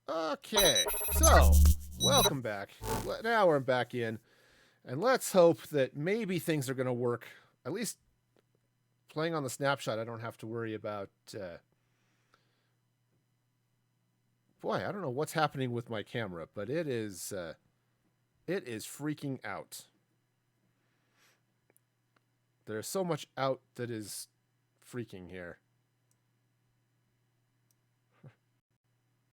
Okay, so welcome back. Now we're back in, and let's hope that maybe things are going to work. At least playing on the snapshot, I don't have to worry about. Boy, I don't know what's happening with my camera, but it is freaking out. There's so much out that is freaking here.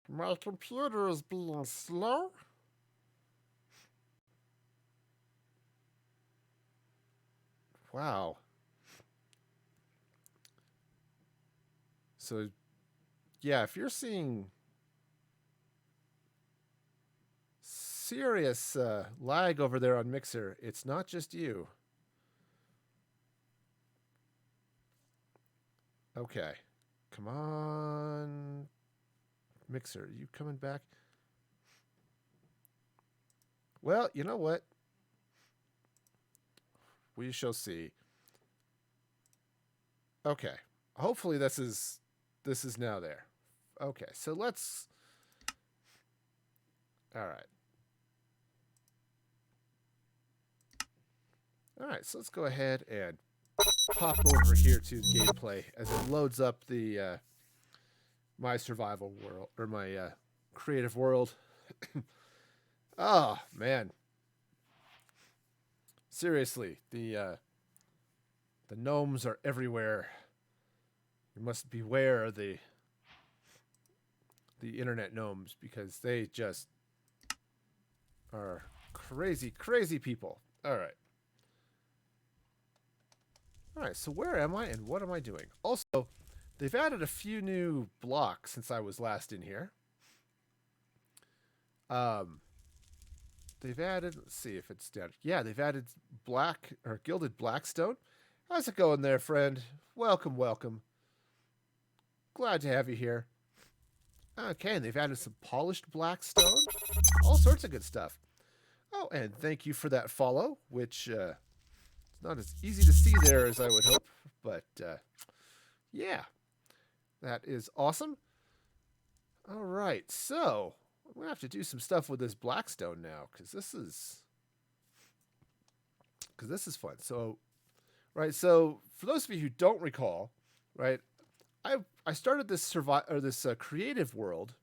My computer is being slow. Wow. So, yeah, if you're seeing serious lag over there on Mixer, it's not just you. Okay. Come on. Mixer, you coming back? Well, you know what? We shall see. Okay. Hopefully this is now there. Okay, so let's all right. All right, so let's go ahead and pop over here to gameplay as it loads up the my survival world or my creative world. Oh man, seriously, the gnomes are everywhere. You must beware the internet gnomes because they just are crazy, crazy people. All right. All right, so where am I and what am I doing? Also, they've added a few new blocks since I was last in here. They've added, let's see if it's down. Yeah, they've added black or gilded blackstone. How's it going there, friend? Welcome, welcome. Glad to have you here. Okay, and they've added some polished blackstone. All sorts of good stuff. Oh, and thank you for that follow, which it's not as easy to see there as I would hope, but yeah, that is awesome. All right, so I'm gonna have to do some stuff with this blackstone now because this is fun. So, right, so for those of you who don't recall, right, I started this creative world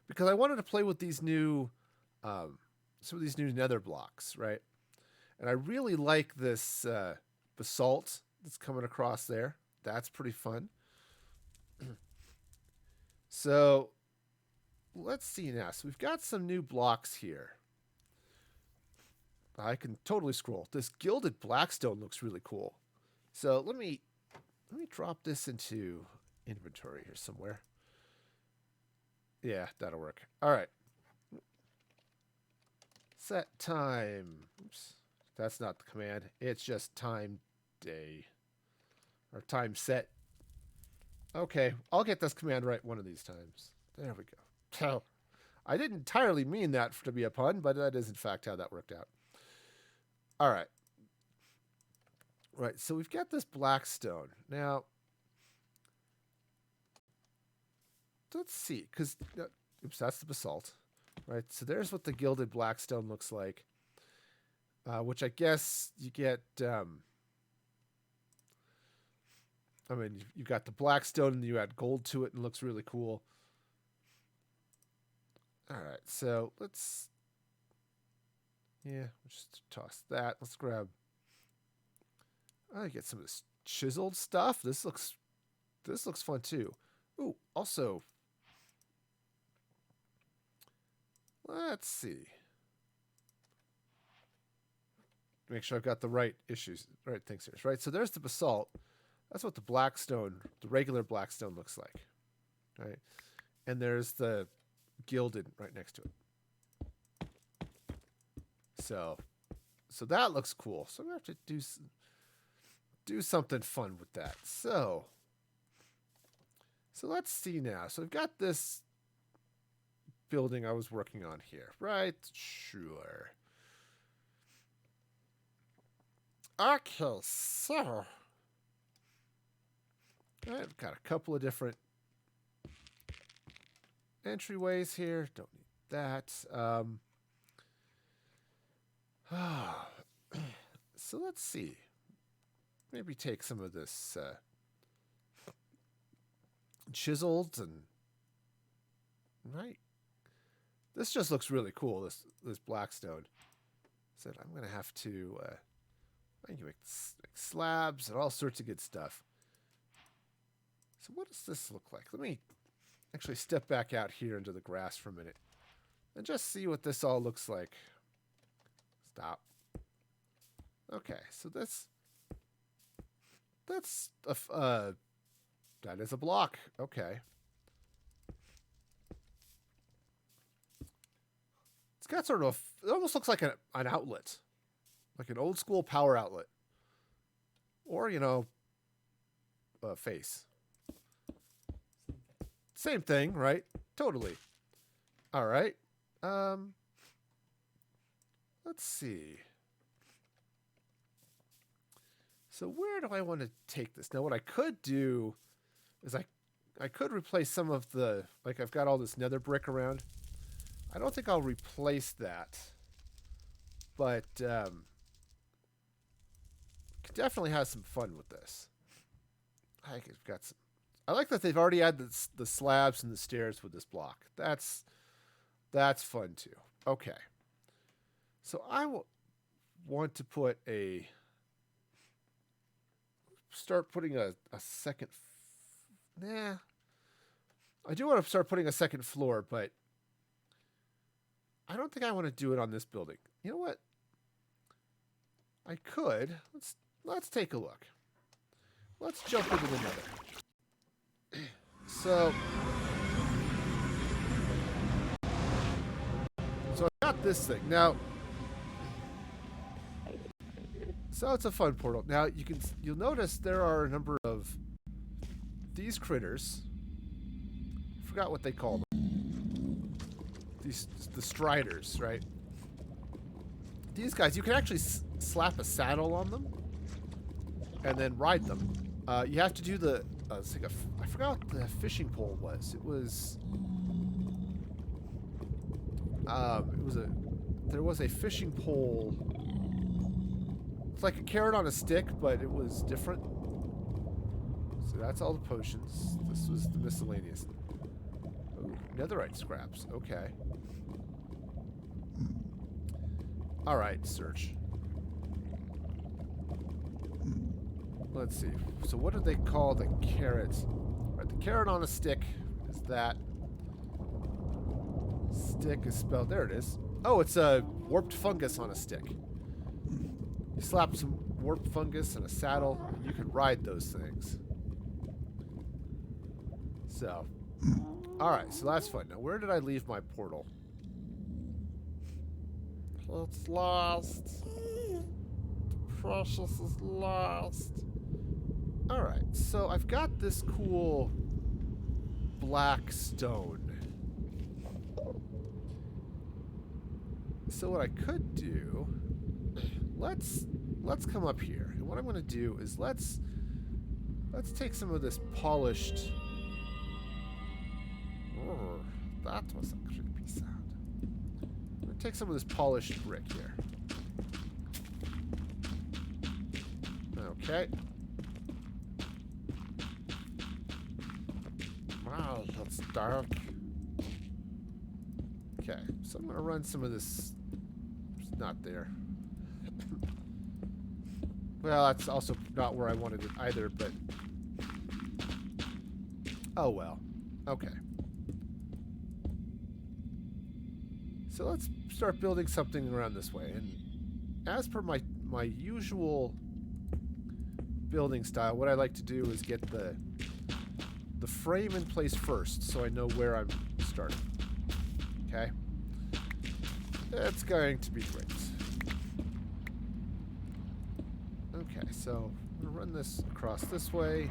because I wanted to play with these new some of these new nether blocks, right? And I really like this basalt that's coming across there. That's pretty fun. So let's see now. So we've got some new blocks here. I can totally scroll. This gilded blackstone looks really cool. So let me drop this into inventory here somewhere. Yeah, that'll work. All right. Set time. Oops. That's not the command. It's just time day. Or time set. Okay, I'll get this command right one of these times. There we go. So, I didn't entirely mean that to be a pun, but that is in fact how that worked out. All right. Right, so we've got this blackstone. Now, let's see, because, oops, that's the basalt. Right, so there's what the gilded blackstone looks like, which I guess you get... I mean, you've got the blackstone and you add gold to it and it looks really cool. All right, so let's... Yeah, we'll just toss that. Let's grab... I get some of this chiseled stuff. This looks fun too. Ooh, also... Let's see. Make sure I've got the right things here. Right, so there's the basalt. That's what the blackstone, the regular blackstone looks like. Right? And there's the gilded right next to it. So that looks cool. So I'm going to have to do something fun with that. So let's see now. So I've got this building I was working on here. Right? Sure. Okay, so I've got a couple of different entryways here. Don't need that. So let's see. Maybe take some of this chiseled and right. This just looks really cool. This blackstone. Said I'm gonna have to. I can make slabs and all sorts of good stuff. So what does this look like? Let me actually step back out here into the grass for a minute and just see what this all looks like. Stop. Okay, so that's that is a block. Okay. It's got sort of it almost looks like an outlet. Like an old school power outlet. Or, you know, a face. Same thing, right? Totally. All right. Let's see. So where do I want to take this? Now, what I could do is I could replace some of the, like I've got all this nether brick around. I don't think I'll replace that. But, could definitely have some fun with this. I've got some. I like that they've already had the slabs and the stairs with this block. That's fun too. Okay. So I will want to put start putting a second. Nah. I do want to start putting a second floor, but I don't think I want to do it on this building. You know what? I could. Let's take a look. Let's jump into the nether. So I got this thing. Now, so it's a fun portal. Now you'll notice there are a number of these critters. I forgot what they call them. The striders, right? These guys, you can actually slap a saddle on them and then ride them. You have to do the it's like I forgot what the fishing pole was. It was there was a fishing pole. It's like a carrot on a stick, but it was different. So that's all the potions. This was the miscellaneous. Ooh, netherite scraps. Okay. All right, search. Let's see. So what do they call the carrots? Right, the carrot on a stick is that. Stick is spelled. There it is. Oh, it's a warped fungus on a stick. You slap some warped fungus and a saddle, and you can ride those things. So, all right. So that's fun. Now, where did I leave my portal? It's lost. The precious is lost. Alright, so I've got this cool black stone. So what I could do, let's come up here. And what I'm going to do is let's take some of this polished. Oh, that was a creepy sound. I'm going to take some of this polished brick here. Okay. Wow, that's dark. Okay, so I'm going to run some of this. It's not there. Well, that's also not where I wanted it either, but... Oh, well. Okay. So let's start building something around this way. And as per my usual building style, what I like to do is get the frame in place first, so I know where I'm starting. Okay? That's going to be great. Okay, so I'm going to run this across this way.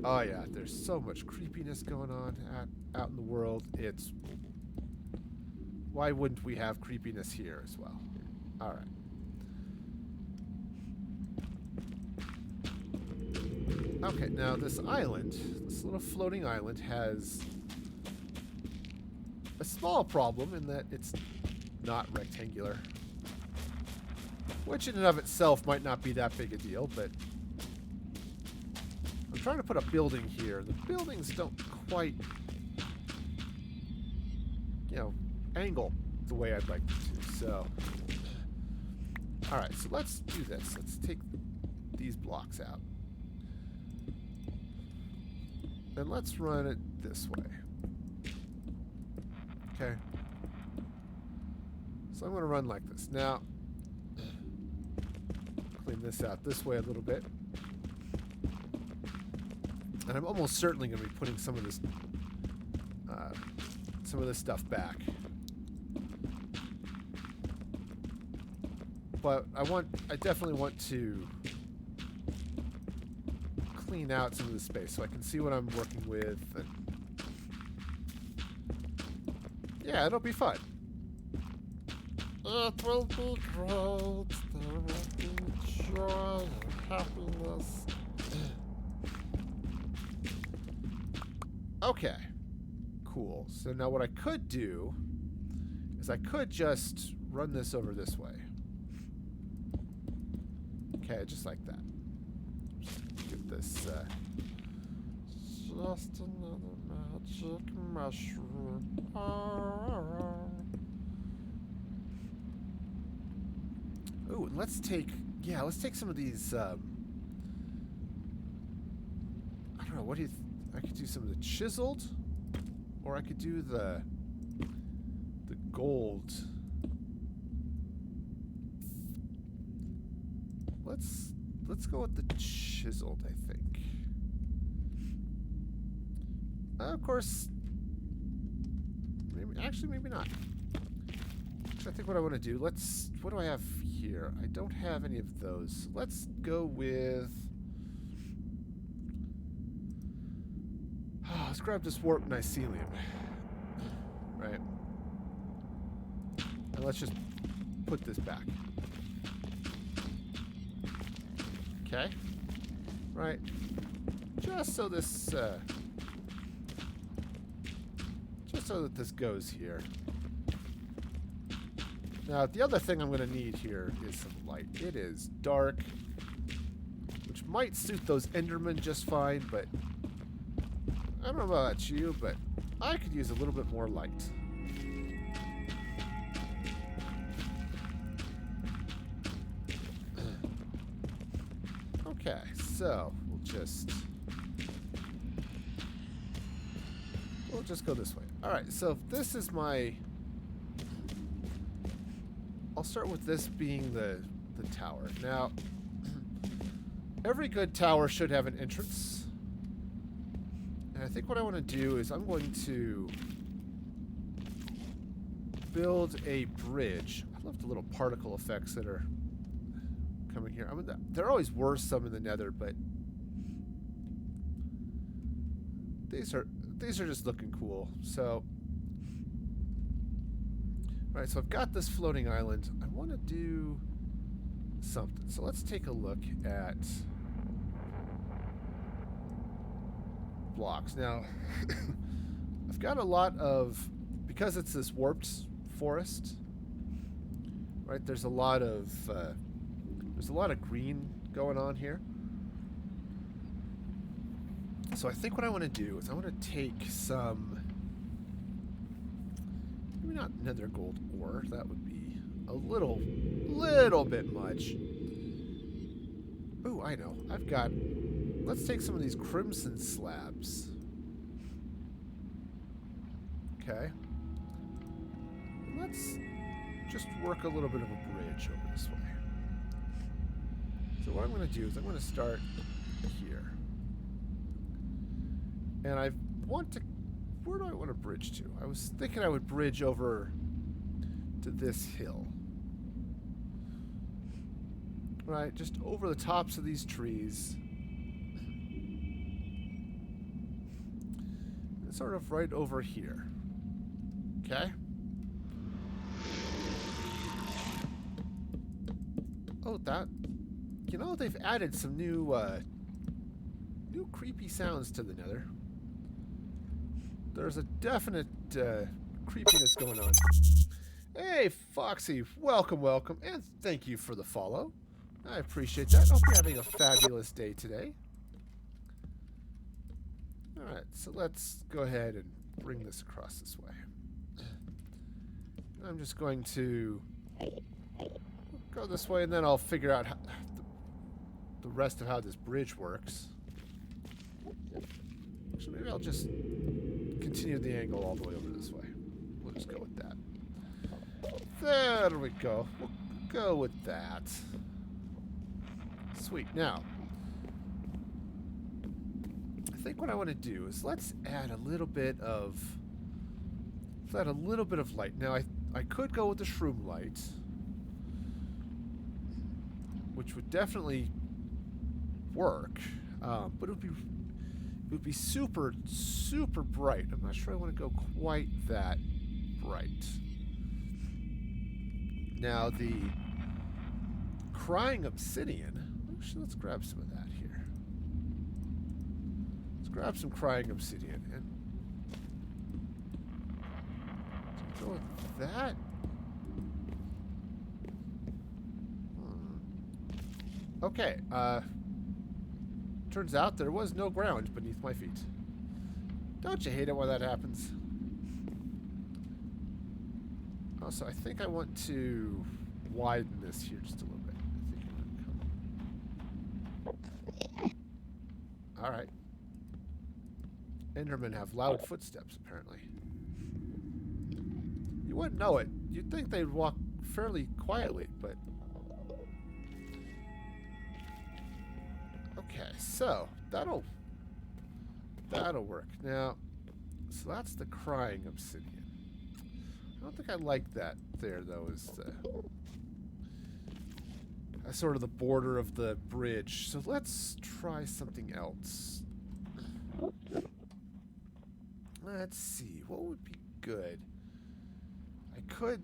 Oh yeah, there's so much creepiness going on out in the world. It's... Why wouldn't we have creepiness here as well? Alright. Okay, now this island, this little floating island, has a small problem in that it's not rectangular. Which in and of itself might not be that big a deal, but I'm trying to put a building here. The buildings don't quite, angle the way I'd like them to. So, alright, so let's do this. Let's take these blocks out. And let's run it this way. Okay. So I'm going to run like this. Now, clean this out this way a little bit. And I'm almost certainly going to be putting some of this stuff back. But I definitely want to clean out some of the space so I can see what I'm working with. And yeah, it'll be fun. It will be great. There will be joy and happiness. Okay. Cool. So now what I could do is I could just run this over this way. Okay, just like that. Just give this, Just another magic mushroom. ooh, and let's take some of these, I don't know, what do you, I could do some of the chiseled, or I could do the gold. Let's go with the chiseled, I think. Of course, maybe not. I think what I want to do, what do I have here? I don't have any of those. Let's go with, let's grab this warped mycelium. Right. And let's just put this back. Okay. Right. Just so this, just so that this goes here. Now, the other thing I'm going to need here is some light. It is dark, which might suit those Endermen just fine, but I don't know about you, but I could use a little bit more light. Okay, so we'll just go this way. All right, so this is my. I'll start with this being the tower. Now, every good tower should have an entrance. And I think what I want to do is I'm going to build a bridge. I love the little particle effects that are coming here. I mean, there always were some in the Nether, but these are just looking cool. So, all right, so I've got this floating island. I want to do something. So let's take a look at blocks. Now, I've got a lot of, because it's this warped forest, right? There's a lot of green going on here. So I think what I want to do is I want to take some, maybe not nether gold ore. That would be a little bit much. Ooh, I know. Let's take some of these crimson slabs. Okay. Let's just work a little bit of a bridge over this way. So what I'm going to do is I'm going to start here. And where do I want to bridge to? I was thinking I would bridge over to this hill. Right, just over the tops of these trees. And sort of right over here. Okay? Oh, they've added some new new creepy sounds to the Nether. There's a definite creepiness going on. Hey, Foxy, welcome, welcome, and thank you for the follow. I appreciate that. Hope you're having a fabulous day today. Alright, so let's go ahead and bring this across this way. I'm just going to go this way, and then I'll figure out how, the rest of how this bridge works. Actually, maybe I'll just continue the angle all the way over this way. We'll just go with that. There we go. We'll go with that. Sweet. Now, I think what I want to do is let's add a little bit of light. Now, I could go with the shroom light, which would definitely work, but it would be super, super bright. I'm not sure I want to go quite that bright. Now, the crying obsidian, actually, let's grab some of that here. Let's grab some crying obsidian and go with that. Okay, turns out there was no ground beneath my feet. Don't you hate it when that happens? Also, I think I want to widen this here just a little bit. I think I'm gonna come. Alright. Endermen have loud footsteps, apparently. You wouldn't know it. You'd think they'd walk fairly quietly, but... Okay, so that'll work. Now, so that's the crying obsidian. I don't think I like that there, though, is sort of the border of the bridge. So let's try something else. Let's see, what would be good? I could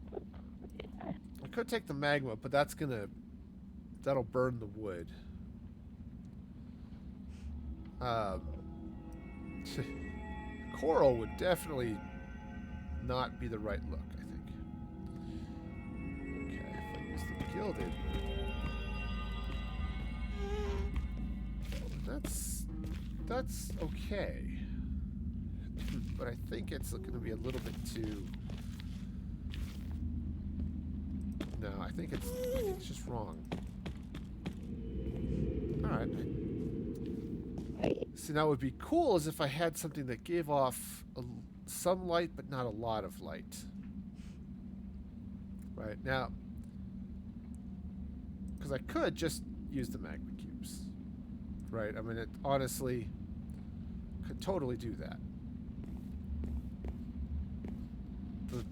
take the magma, but that'll burn the wood. Coral would definitely not be the right look, I think. Okay, if I use the Gilded, that's okay. But I think it's going to be a little bit too... No, I think it's just wrong. Alright. See, now what would be cool is if I had something that gave off some light, but not a lot of light. Right, now, because I could just use the magma cubes. Right, I mean, it honestly could totally do that. The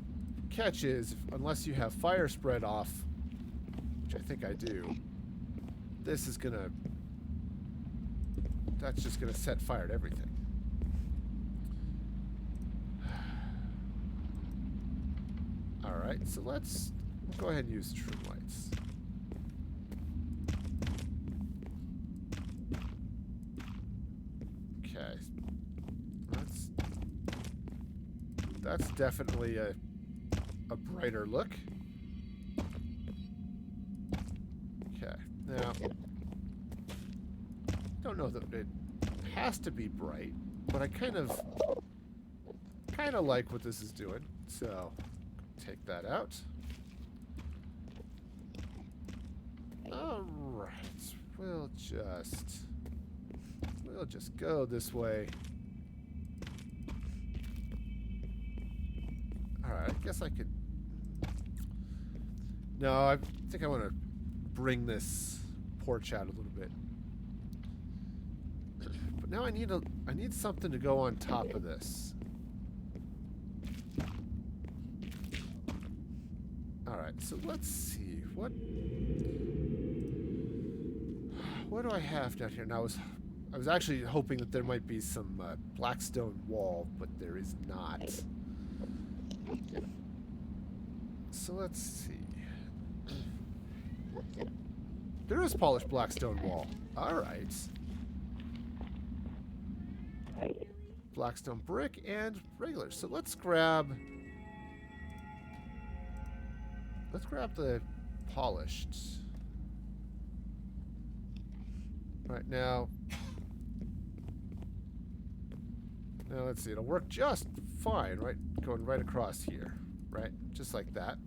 catch is, unless you have fire spread off, which I think I do, this is going to... That's just going to set fire to everything. Alright, so let's go ahead and use shroom lights. Okay. That's definitely a brighter look. Okay, now... don't know that it has to be bright, but I kind of like what this is doing, so take that out. Alright, we'll just go this way. Alright, I guess I could... No, I think I want to bring this porch out a little bit. But now I need something to go on top of this. Alright, so let's see. What do I have down here? Now, I was actually hoping that there might be some blackstone wall, but there is not. So let's see. There is polished blackstone wall. Alright. blackstone brick and regular. So let's grab the polished. Right now let's see, it'll work just fine, right? Going right across here, right? Just like that.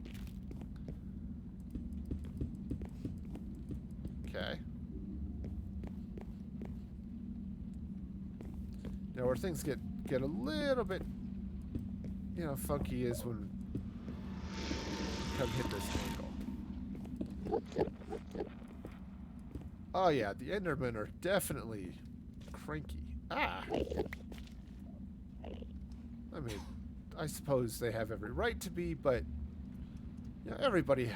Okay. Now where things get a little bit, funky is when you come hit this angle. Oh yeah, the Endermen are definitely cranky. Ah! I mean, I suppose they have every right to be, but everybody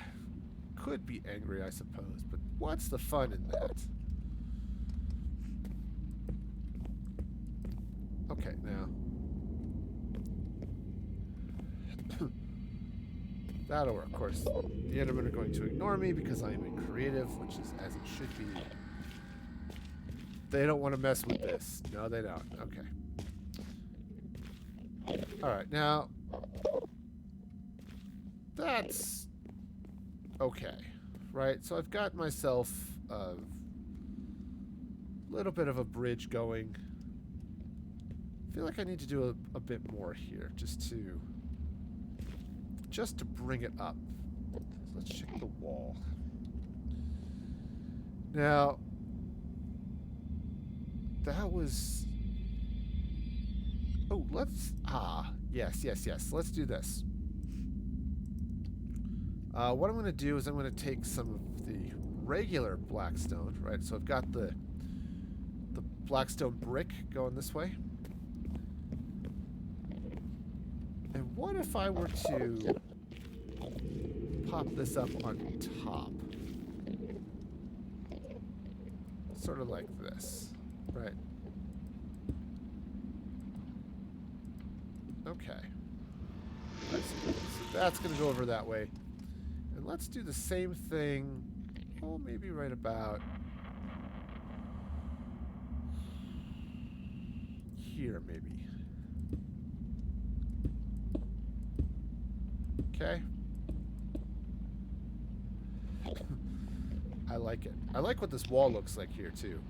could be angry, I suppose. But what's the fun in that? Okay, now. That'll work. Of course, the Endermen are going to ignore me because I am in creative, which is as it should be. They don't want to mess with this. No, they don't. Okay. Alright, now. That's okay. Right? So I've got myself a little bit of a bridge going. I feel like I need to do a bit more here just to bring it up. So let's check the wall. Now, that was... Oh, let's... yes. Let's do this. What I'm going to do is I'm going to take some of the regular blackstone, right? So I've got the blackstone brick going this way. And what if I were to pop this up on top? Sort of like this, right? Okay. So that's going to go over that way. And let's do the same thing, maybe right about here, maybe. Okay. I like it. I like what this wall looks like here, too.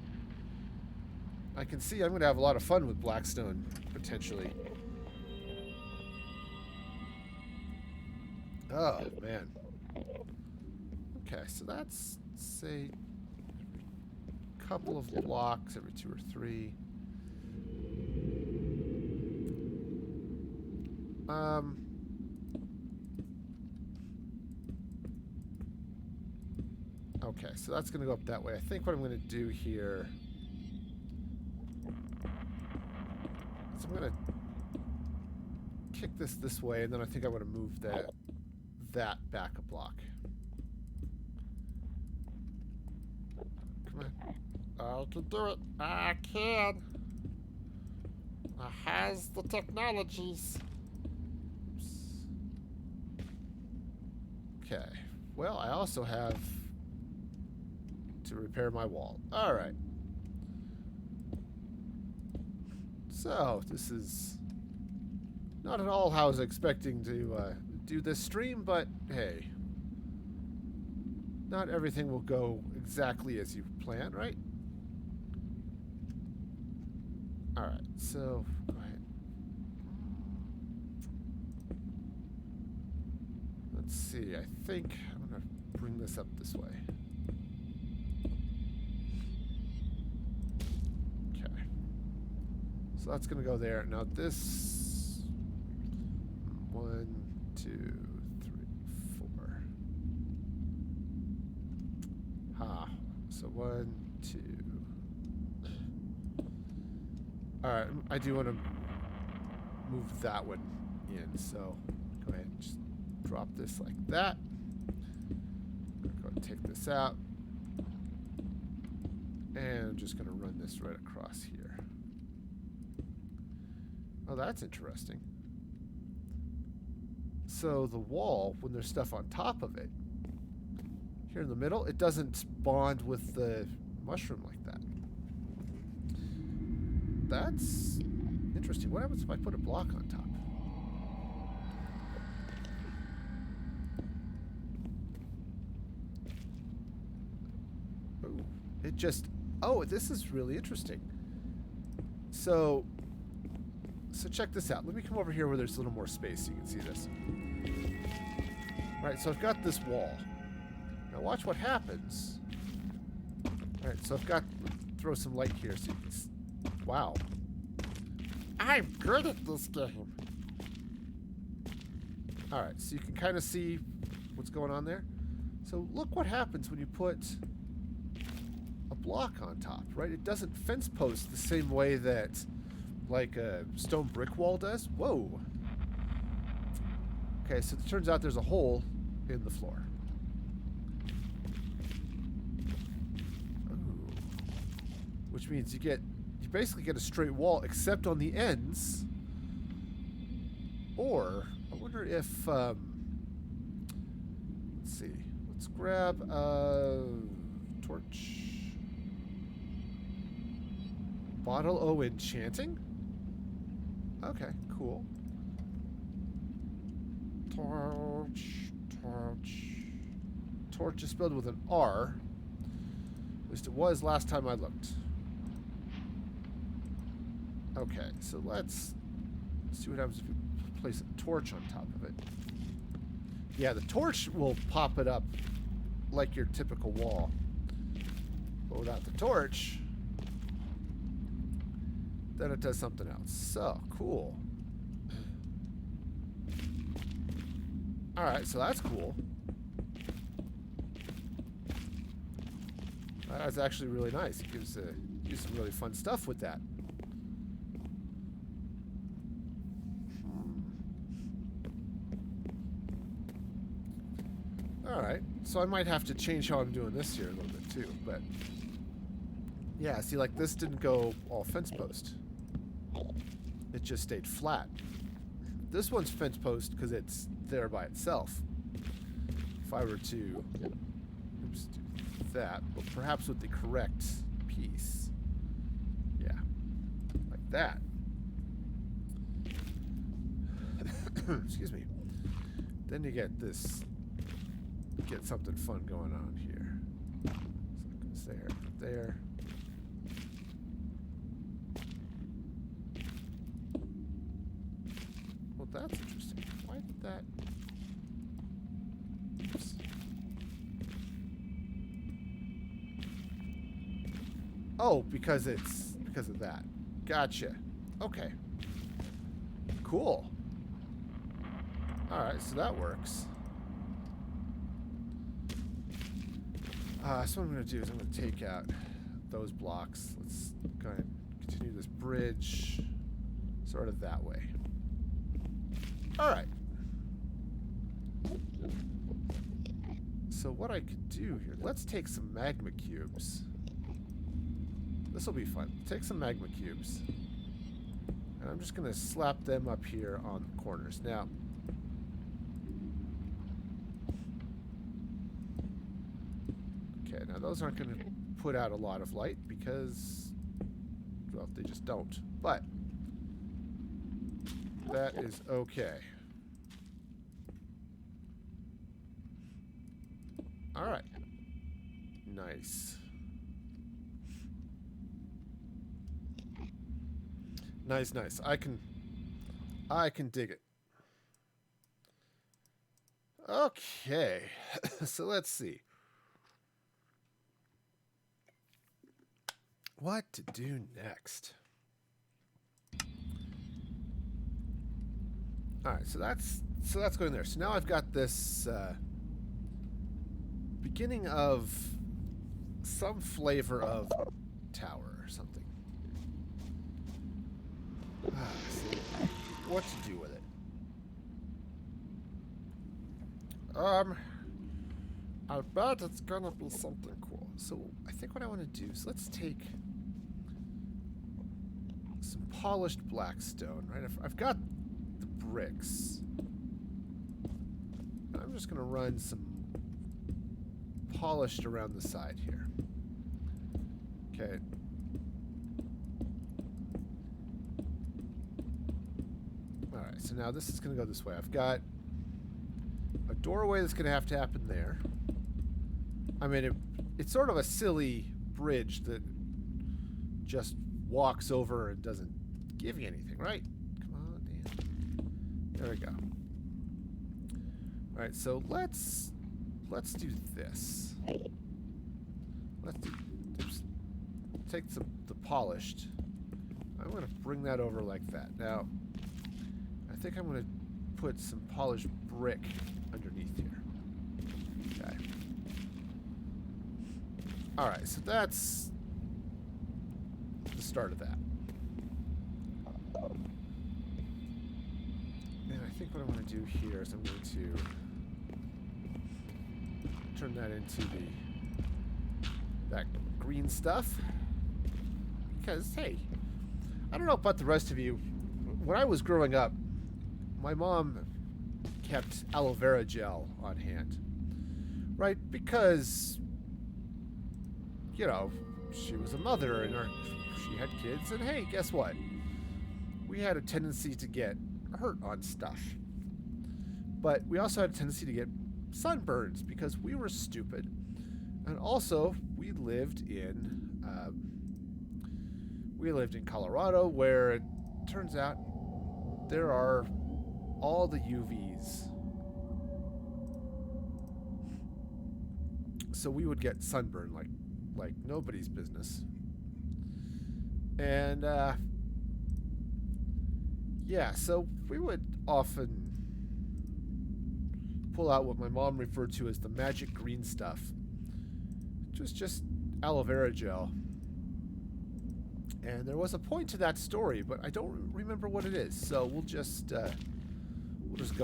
I can see I'm going to have a lot of fun with blackstone, potentially. Oh, man. Okay, so that's, say, a couple of blocks every 2 or 3. Okay, so that's going to go up that way. I think what I'm going to do here is I'm going to kick this way, and then I think I want to move that back a block. Come on. I can do it. I can. I has the technologies. Okay. Well, I also have to repair my wall. All right. So, this is not at all how I was expecting to do this stream, but hey. Not everything will go exactly as you plan, right? Alright, so go ahead. Let's see, I think I'm going to bring this up this way. Okay. So that's going to go there. Now this... 1, 2, 3, 4. So 1, 2. Alright, I do want to move that one in, so go ahead and just drop this like that. I'm going to go and take this out. And I'm just going to run this right across here. Oh, that's interesting. So the wall, when there's stuff on top of it, here in the middle, it doesn't bond with the mushroom like that. That's interesting. What happens if I put a block on top? Ooh, it just... Oh, this is really interesting. So check this out. Let me come over here where there's a little more space so you can see this. Alright, so I've got this wall. Now watch what happens. Alright, so I've got... Throw some light here so you can... Wow. I'm good at this game. Alright, so you can kind of see what's going on there. So look what happens when you put a block on top, right? It doesn't fence post the same way that like a stone brick wall does. Whoa. Okay, so it turns out there's a hole in the floor. Ooh. Which means you basically get a straight wall except on the ends. Or I wonder if let's see. Let's grab a torch. Bottle O enchanting? Okay, cool. Torch. Torch is spelled with an R. At least it was last time I looked. Okay, so let's see what happens if you place a torch on top of it. Yeah, the torch will pop it up like your typical wall. But without the torch, then it does something else. So, cool. Alright, so that's cool. That's actually really nice. It gives some really fun stuff with that. Alright, so I might have to change how I'm doing this here a little bit too, but... Yeah, see, like this didn't go all fence post. It just stayed flat. This one's fence post because it's there by itself. If I were to... Oops, do that, but perhaps with the correct piece. Yeah, like that. Excuse me. Then you get this... Get something fun going on here. So it goes there. Well, that's interesting. Why did that... Oops. Oh, because of that. Gotcha. Okay. Cool. Alright, so that works. So what I'm going to do is I'm going to take out those blocks. Let's go ahead and continue this bridge sort of that way. Alright. So what I could do here, let's take some magma cubes. This will be fun. Take some magma cubes. And I'm just going to slap them up here on the corners. Now, now those aren't going to put out a lot of light because, well, they just don't. But that is okay. All right. Nice. Nice, nice. I can dig it. Okay. So let's see. What to do next? All right, so that's going there. So now I've got this beginning of some flavor of tower or something. See what to do with it. I bet it's gonna be something cool. So I think what I want to do is let's take some polished blackstone, right? I've got the bricks. And I'm just going to run some polished around the side here. Okay. Alright, so now this is going to go this way. I've got a doorway that's going to have to happen there. I mean, it's sort of a silly bridge that just walks over and doesn't give you anything, right? Come on, Dan. There we go. Alright, so let's do this. Let's take the polished. I'm going to bring that over like that. Now, I think I'm going to put some polished brick underneath here. Okay. Alright, so that's the start of that. And I think what I'm going to do here is I'm going to turn that into that green stuff. Because, hey, I don't know about the rest of you. When I was growing up, my mom kept aloe vera gel on hand. Right? Because, you know, she was a mother and she had kids. And hey, guess what? We had a tendency to get hurt on stuff. But we also had a tendency to get sunburns because we were stupid. And also, we lived in Colorado, where it turns out there are all the UVs. So we would get sunburn like nobody's business. And yeah, so we would often pull out what my mom referred to as the magic green stuff. It was just aloe vera gel. And there was a point to that story, but I don't remember what it is. So we'll just go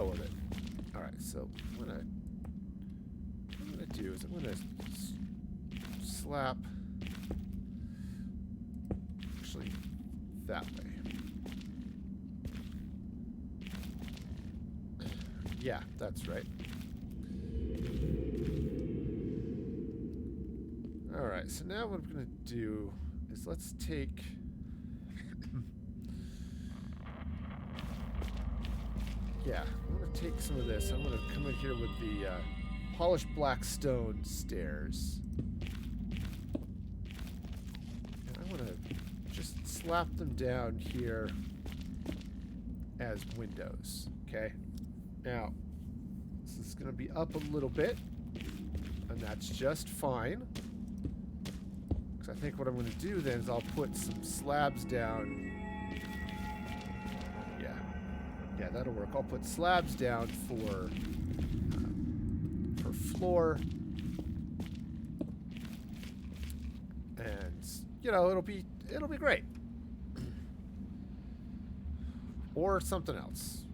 with it. All right. So what I'm gonna do is I'm gonna slap actually that way. Yeah, that's right. All right. So now what I'm gonna do is let's take I'm going to take some of this. I'm going to come in here with the polished blackstone stairs. And I'm going to just slap them down here as windows. Okay? Now, this is going to be up a little bit, and that's just fine. I think what I'm going to do then is I'll put some slabs down. Yeah, that'll work. I'll put slabs down for floor, and you know it'll be great. Or something else.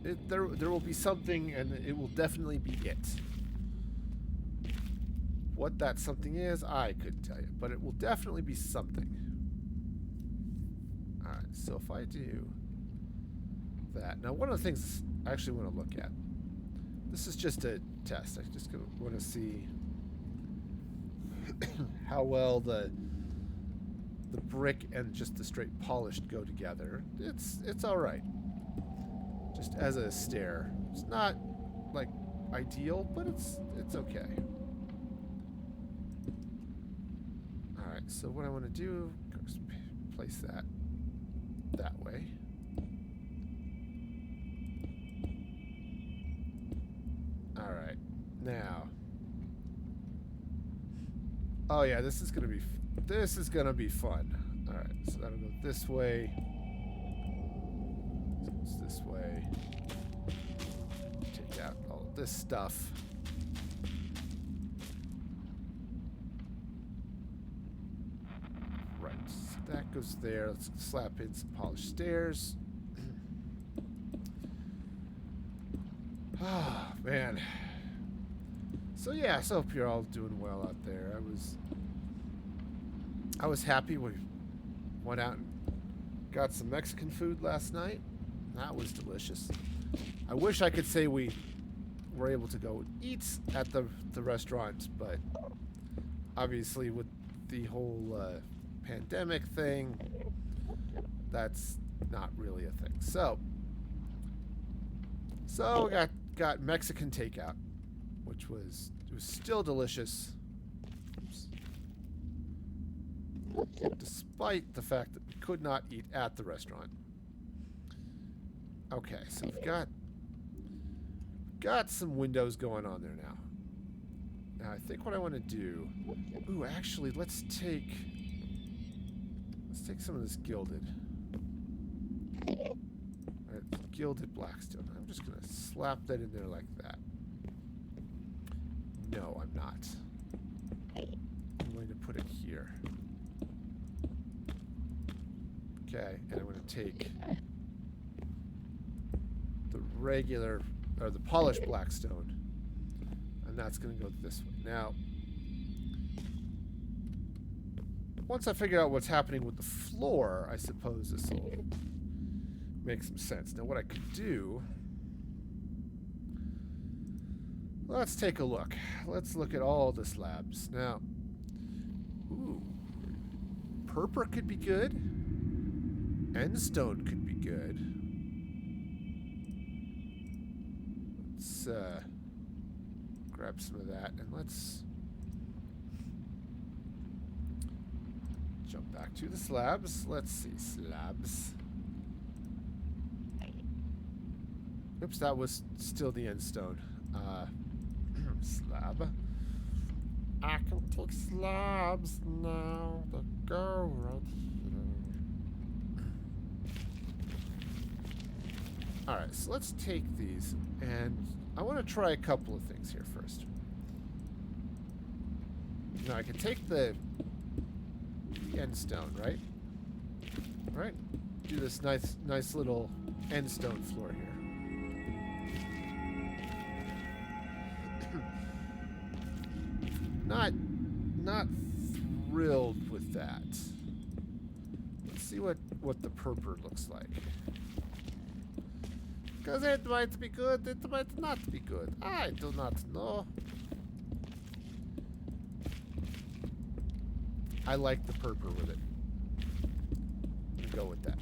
There will be something, and it will definitely be it. What that something is, I couldn't tell you, but it will definitely be something. Alright, so if I do that. Now, one of the things I actually want to look at, this is just a test. I just want to see how well the brick and just the straight polished go together. It's alright. Just as a stair. It's not, like, ideal, but it's okay. So what I want to do is place that way. All right, now. Oh yeah, this is gonna be fun. All right, so that'll go this way. So it's this way. Take out all of this stuff. That goes there. Let's slap in some polished stairs. Ah, man. So yeah, so hope you're all doing well out there. I was happy we went out and got some Mexican food last night. That was delicious. I wish I could say we were able to go eat at the restaurant, but obviously with the whole pandemic thing, that's not really a thing. So So we got Mexican takeout, which was still delicious. Oops. Despite the fact that we could not eat at the restaurant. Okay, so we've got some windows going on there now. Now I think what I want to do. Ooh, actually, let's take some of this gilded. Alright, gilded blackstone. I'm just gonna slap that in there like that. No, I'm not. I'm going to put it here. Okay, and I'm going to take the regular, or the polished blackstone, and that's going to go this way. Now, once I figure out what's happening with the floor, I suppose this will make some sense. Now, what I could do... Let's take a look. Let's look at all the slabs. Now, ooh, purple could be good. Endstone could be good. Let's grab some of that and let's jump back to the slabs. Let's see, slabs. Oops, that was still the endstone. Slab. I can take slabs now. They go right here. Alright, so let's take these, and I want to try a couple of things here first. Now, I can take the endstone, right? Right? Do this nice little endstone floor here. Not thrilled with that. Let's see what the purple looks like. Because it might be good, it might not be good. I do not know. I like the purple with it. We'll go with that.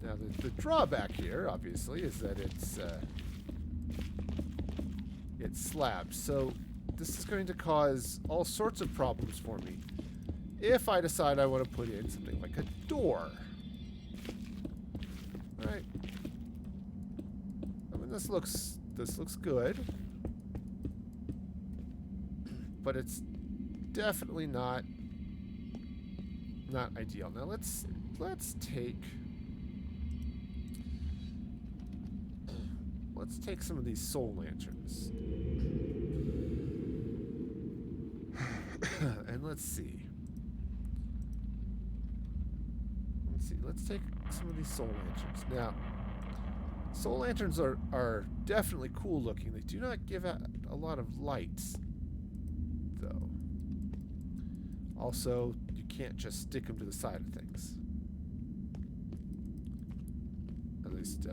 Now the drawback here, obviously, is that it's slabs. So this is going to cause all sorts of problems for me if I decide I want to put in something like a door. Right. I mean, this looks good, but it's definitely not ideal. Now let's take some of these soul lanterns. And let's see. Let's take some of these soul lanterns. Now, soul lanterns are definitely cool looking. They do not give out a lot of lights, though. Also, you can't just stick them to the side of things. At least,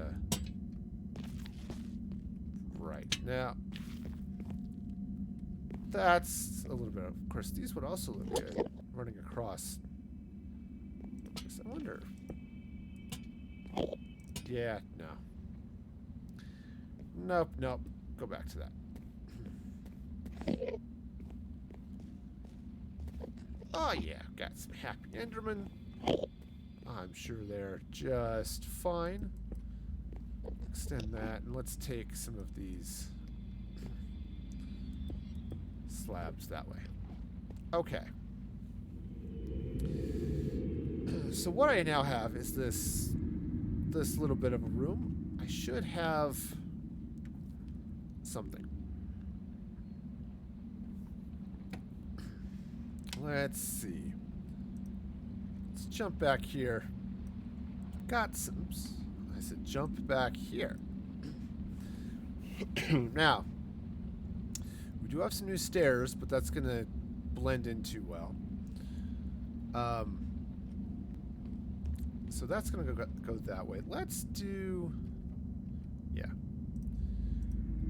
right. Now, that's a little bit. Of course, these would also look good running across. I wonder. Yeah, no. Nope. Go back to that. Oh yeah, got some happy Enderman. I'm sure they're just fine. Extend that, and let's take some of these slabs that way. Okay. So what I now have is this little bit of a room. I should have something. Let's see. Let's jump back here. Got some. I said jump back here. Now, we do have some new stairs, but that's going to blend in too well. So that's going to go that way. Let's do... Yeah.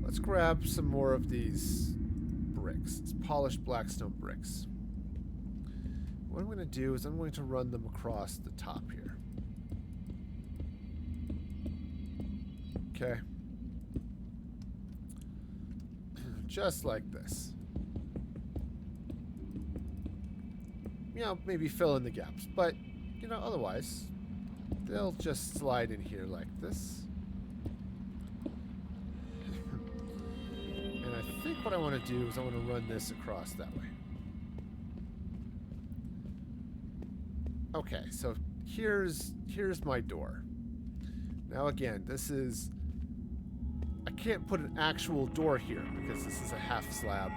Let's grab some more of these bricks. It's polished blackstone bricks. What I'm going to do is I'm going to run them across the top here. Okay. Just like this. You know, maybe fill in the gaps. But, you know, otherwise, they'll just slide in here like this. And I think what I want to do is I want to run this across that way. Okay, so here's my door. Now again, this is... I can't put an actual door here because this is a half slab.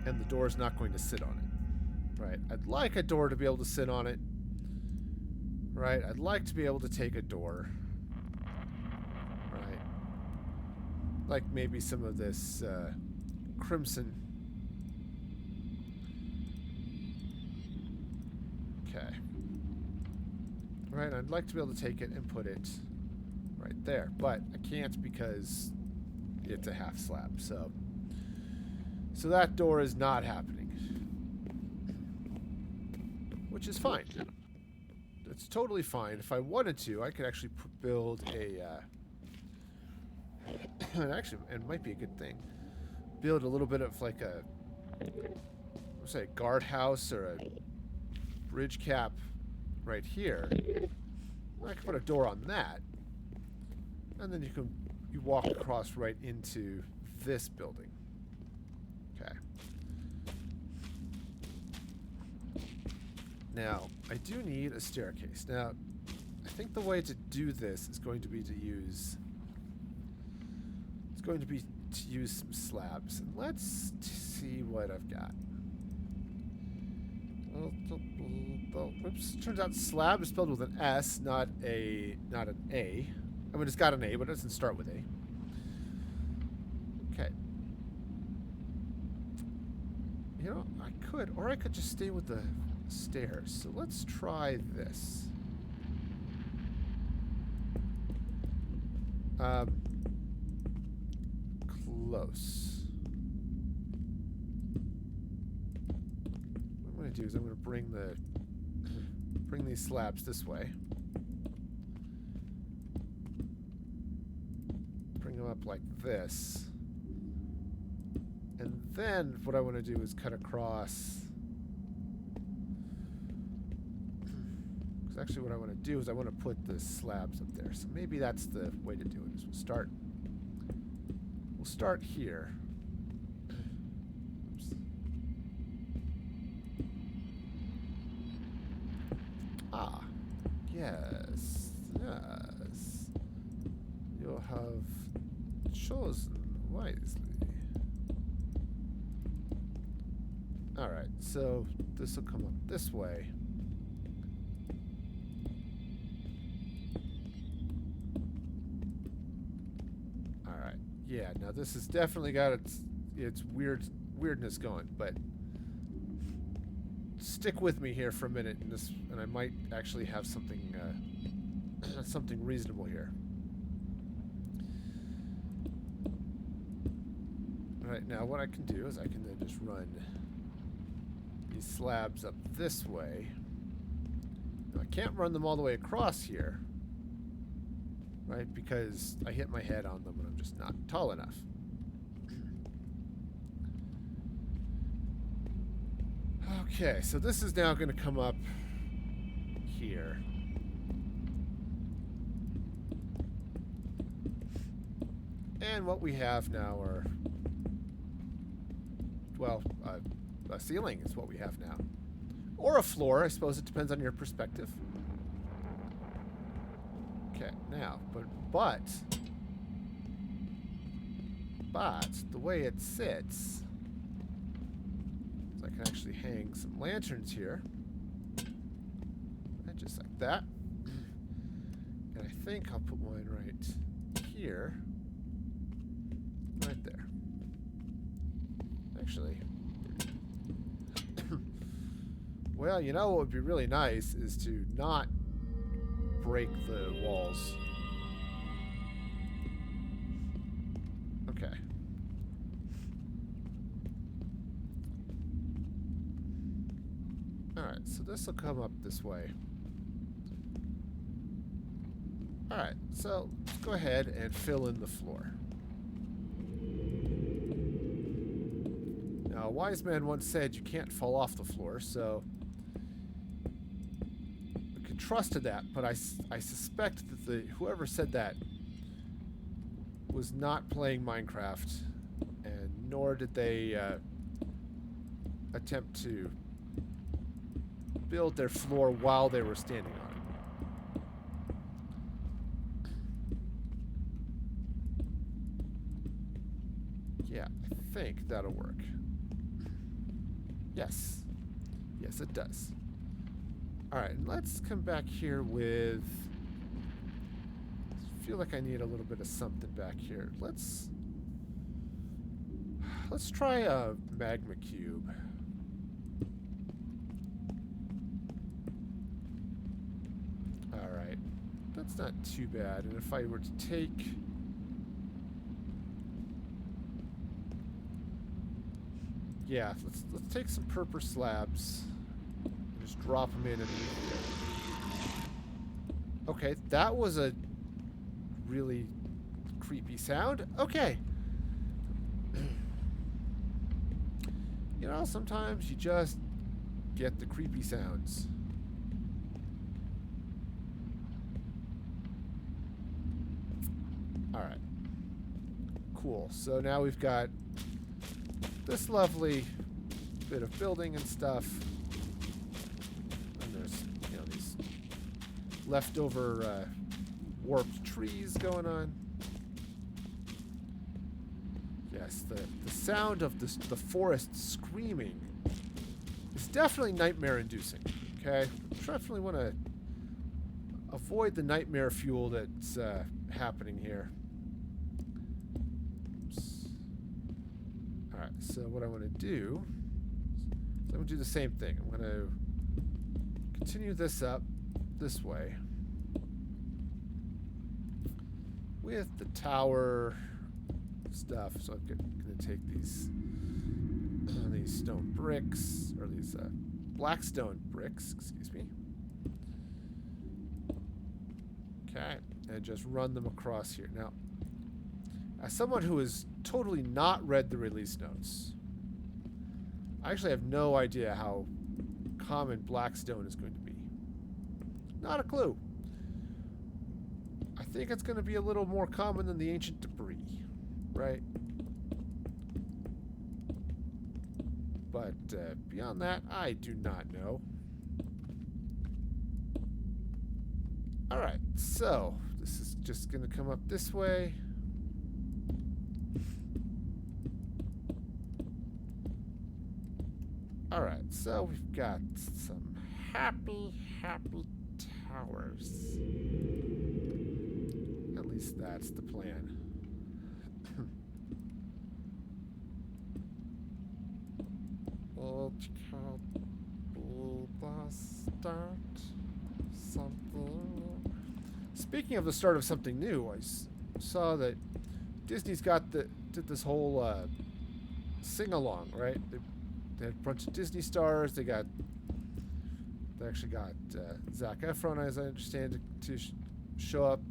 And the door's not going to sit on it. Right? I'd like a door to be able to sit on it. Right? I'd like to be able to take a door. Right? Like maybe some of this crimson. Okay. Right, I'd like to be able to take it and put it right there. But I can't because it's a half slab. So that door is not happening. Which is fine. It's totally fine. If I wanted to, I could actually build a... actually, it might be a good thing. Build a little bit of like a... let's say a guardhouse or a bridge cap right here. I can put a door on that. And then you walk across right into this building. Okay. Now, I do need a staircase. Now, I think the way to do this is going to be to use... It's going to be to use some slabs. And let's see what I've got. Oops. Turns out slab is spelled with an S, not an A. I mean, it's got an A, but it doesn't start with A. Okay. You know, I could just stay with the stairs. So let's try this. Close. What I'm going to do is I'm going to bring these slabs this way. Bring them up like this. And then what I want to do is cut across. Because actually what I want to do is I want to put the slabs up there. So maybe that's the way to do it. Is we'll start here. Oops. Ah. Yes. Yes. You have chosen wisely. Alright, so this will come up this way. Alright, yeah, now this has definitely got its weirdness going, but stick with me here for a minute, and I might actually have something something reasonable here. Alright, now what I can do is I can then just run these slabs up this way. Now I can't run them all the way across here, right? Because I hit my head on them and I'm just not tall enough. Okay, so this is now going to come up here. And what we have now are, well, a ceiling is what we have now. Or a floor, I suppose it depends on your perspective. Okay, now, but the way it sits, so I can actually hang some lanterns here. And just like that. And I think I'll put one right here. Right there. Actually, well, you know what would be really nice is to not break the walls. Okay. Alright, so this will come up this way. Alright, so let's go ahead and fill in the floor. Now, a wise man once said you can't fall off the floor, so we could trust to that, but I suspect that whoever said that was not playing Minecraft, and nor did they attempt to build their floor while they were standing on it. Yeah, I think that'll work. Yes. Yes, it does. Alright, let's come back here with... I feel like I need a little bit of something back here. Let's try a Magma Cube. Alright. That's not too bad. And if I were to take... Yeah, let's take some purple slabs and just drop them in underneath there. Okay, that was a really creepy sound. Okay. You know, sometimes you just get the creepy sounds. Alright. Cool. So now we've got this lovely bit of building and stuff. And there's, you know, these leftover warped trees going on. Yes, the sound of the forest screaming is definitely nightmare-inducing. Okay? Definitely want to avoid the nightmare fuel that's happening here. Alright, so what I want to do is I'm going to do the same thing. I'm going to continue this up this way with the tower stuff. So I'm going to take these stone bricks, or these blackstone bricks, excuse me. Okay, and just run them across here. Now, as someone who has totally not read the release notes, I actually have no idea how common blackstone is going to be. Not a clue. I think it's going to be a little more common than the ancient debris, right? But beyond that, I do not know. Alright, so this is just going to come up this way. Alright, so we've got some happy towers. At least that's the plan. It could be the start something. Speaking of the start of something new, I saw that Disney's did this whole sing-along, right? They had a bunch of Disney stars. They actually got Zac Efron, as I understand, to show up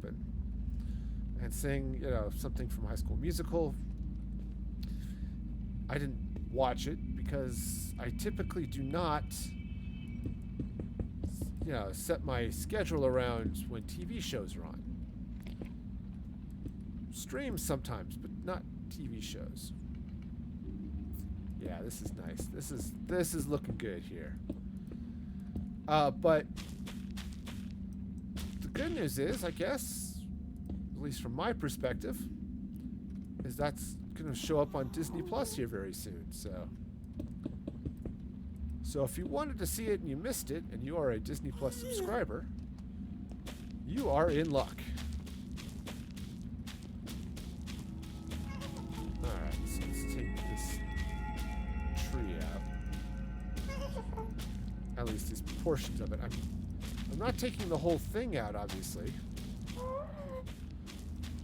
and sing, you know, something from High School Musical. I didn't watch it because I typically do not, you know, set my schedule around when TV shows are on. Streams sometimes, but not TV shows. Yeah, this is nice. This is looking good here. But the good news is, I guess, at least from my perspective, is that's going to show up on Disney Plus here very soon. So if you wanted to see it and you missed it, and you are a Disney Plus subscriber, you are in luck. Alright, so let's take this tree out. At least these portions of it. I'm not taking the whole thing out, obviously.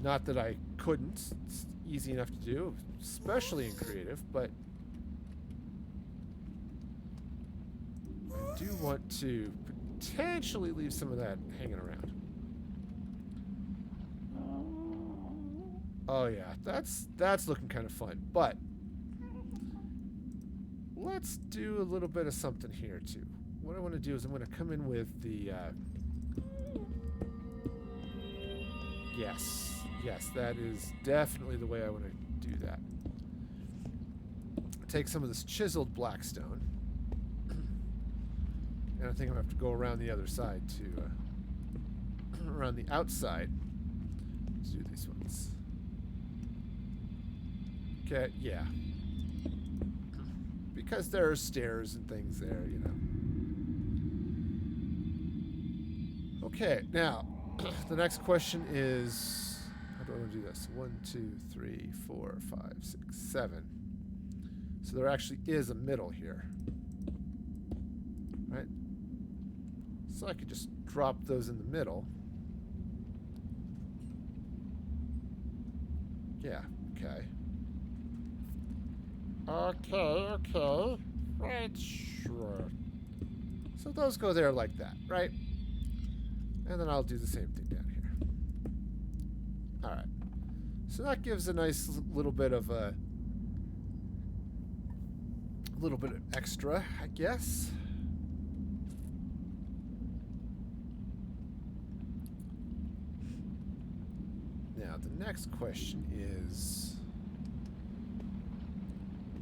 Not that I couldn't. It's easy enough to do, especially in creative, but I do want to potentially leave some of that hanging around. Oh yeah, that's looking kind of fun. But let's do a little bit of something here too. What I want to do is I'm going to come in with the yes, that is definitely the way I want to do that. Take some of this chiseled blackstone, and I think I'm going to have to go around the other side to around the outside to do these ones. Okay, yeah. Because there are stairs and things there, you know. Okay, now, the next question is, how do I want to do this? 1, 2, 3, 4, 5, 6, 7. So there actually is a middle here. Right? So I could just drop those in the middle. Yeah, okay. Okay. Right, sure. So those go there like that, right? And then I'll do the same thing down here. Alright. So that gives a nice little bit of a little bit of extra, I guess. Now, the next question is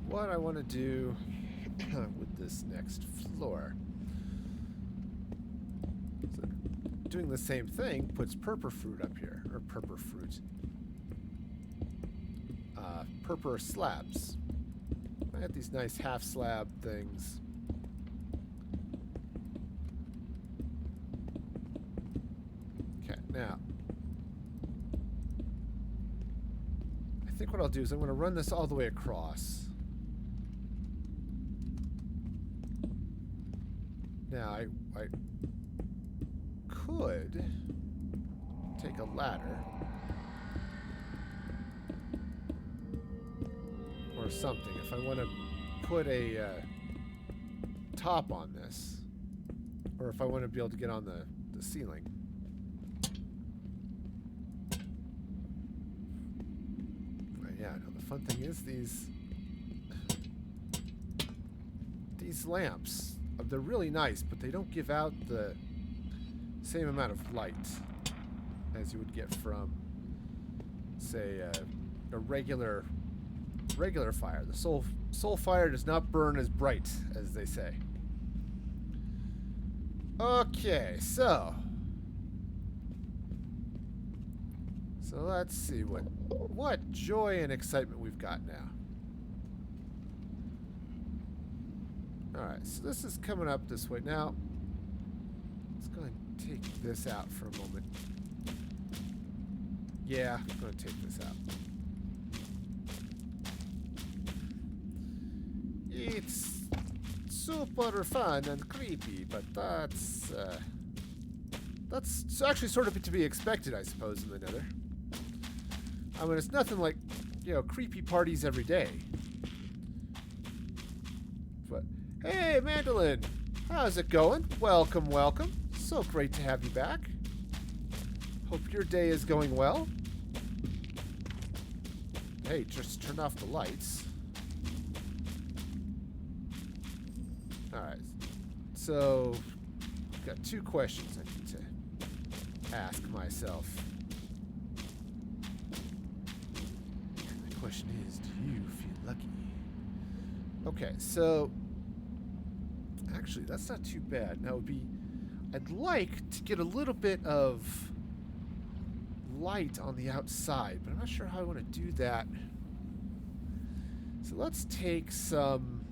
what I want to do with this next floor. So doing the same thing puts purple fruit up here, or purple fruit. Purple slabs. I have these nice half slab things. Okay, now I think what I'll do is I'm going to run this all the way across. Now I could take a ladder or something if I want to put a top on this, or if I want to be able to get on the ceiling. Yeah, no, the fun thing is these lamps, they're really nice, but they don't give out the same amount of light as you would get from, say, a regular fire. The soul fire does not burn as bright, as they say. Okay, so let's see what joy and excitement we've got now. Alright, so this is coming up this way. Now, let's go ahead and take this out for a moment. Yeah, I'm going to take this out. It's super fun and creepy, but that's actually sort of to be expected, I suppose, in the Nether. I mean, it's nothing like, you know, creepy parties every day. But, hey, Mandolin, how's it going? Welcome, welcome. So great to have you back. Hope your day is going well. Hey, just turn off the lights. Alright, so I've got 2 questions I need to ask myself. And the question is, do you feel lucky? Okay, so actually that's not too bad. Now I'd like to get a little bit of light on the outside, but I'm not sure how I want to do that. So let's take something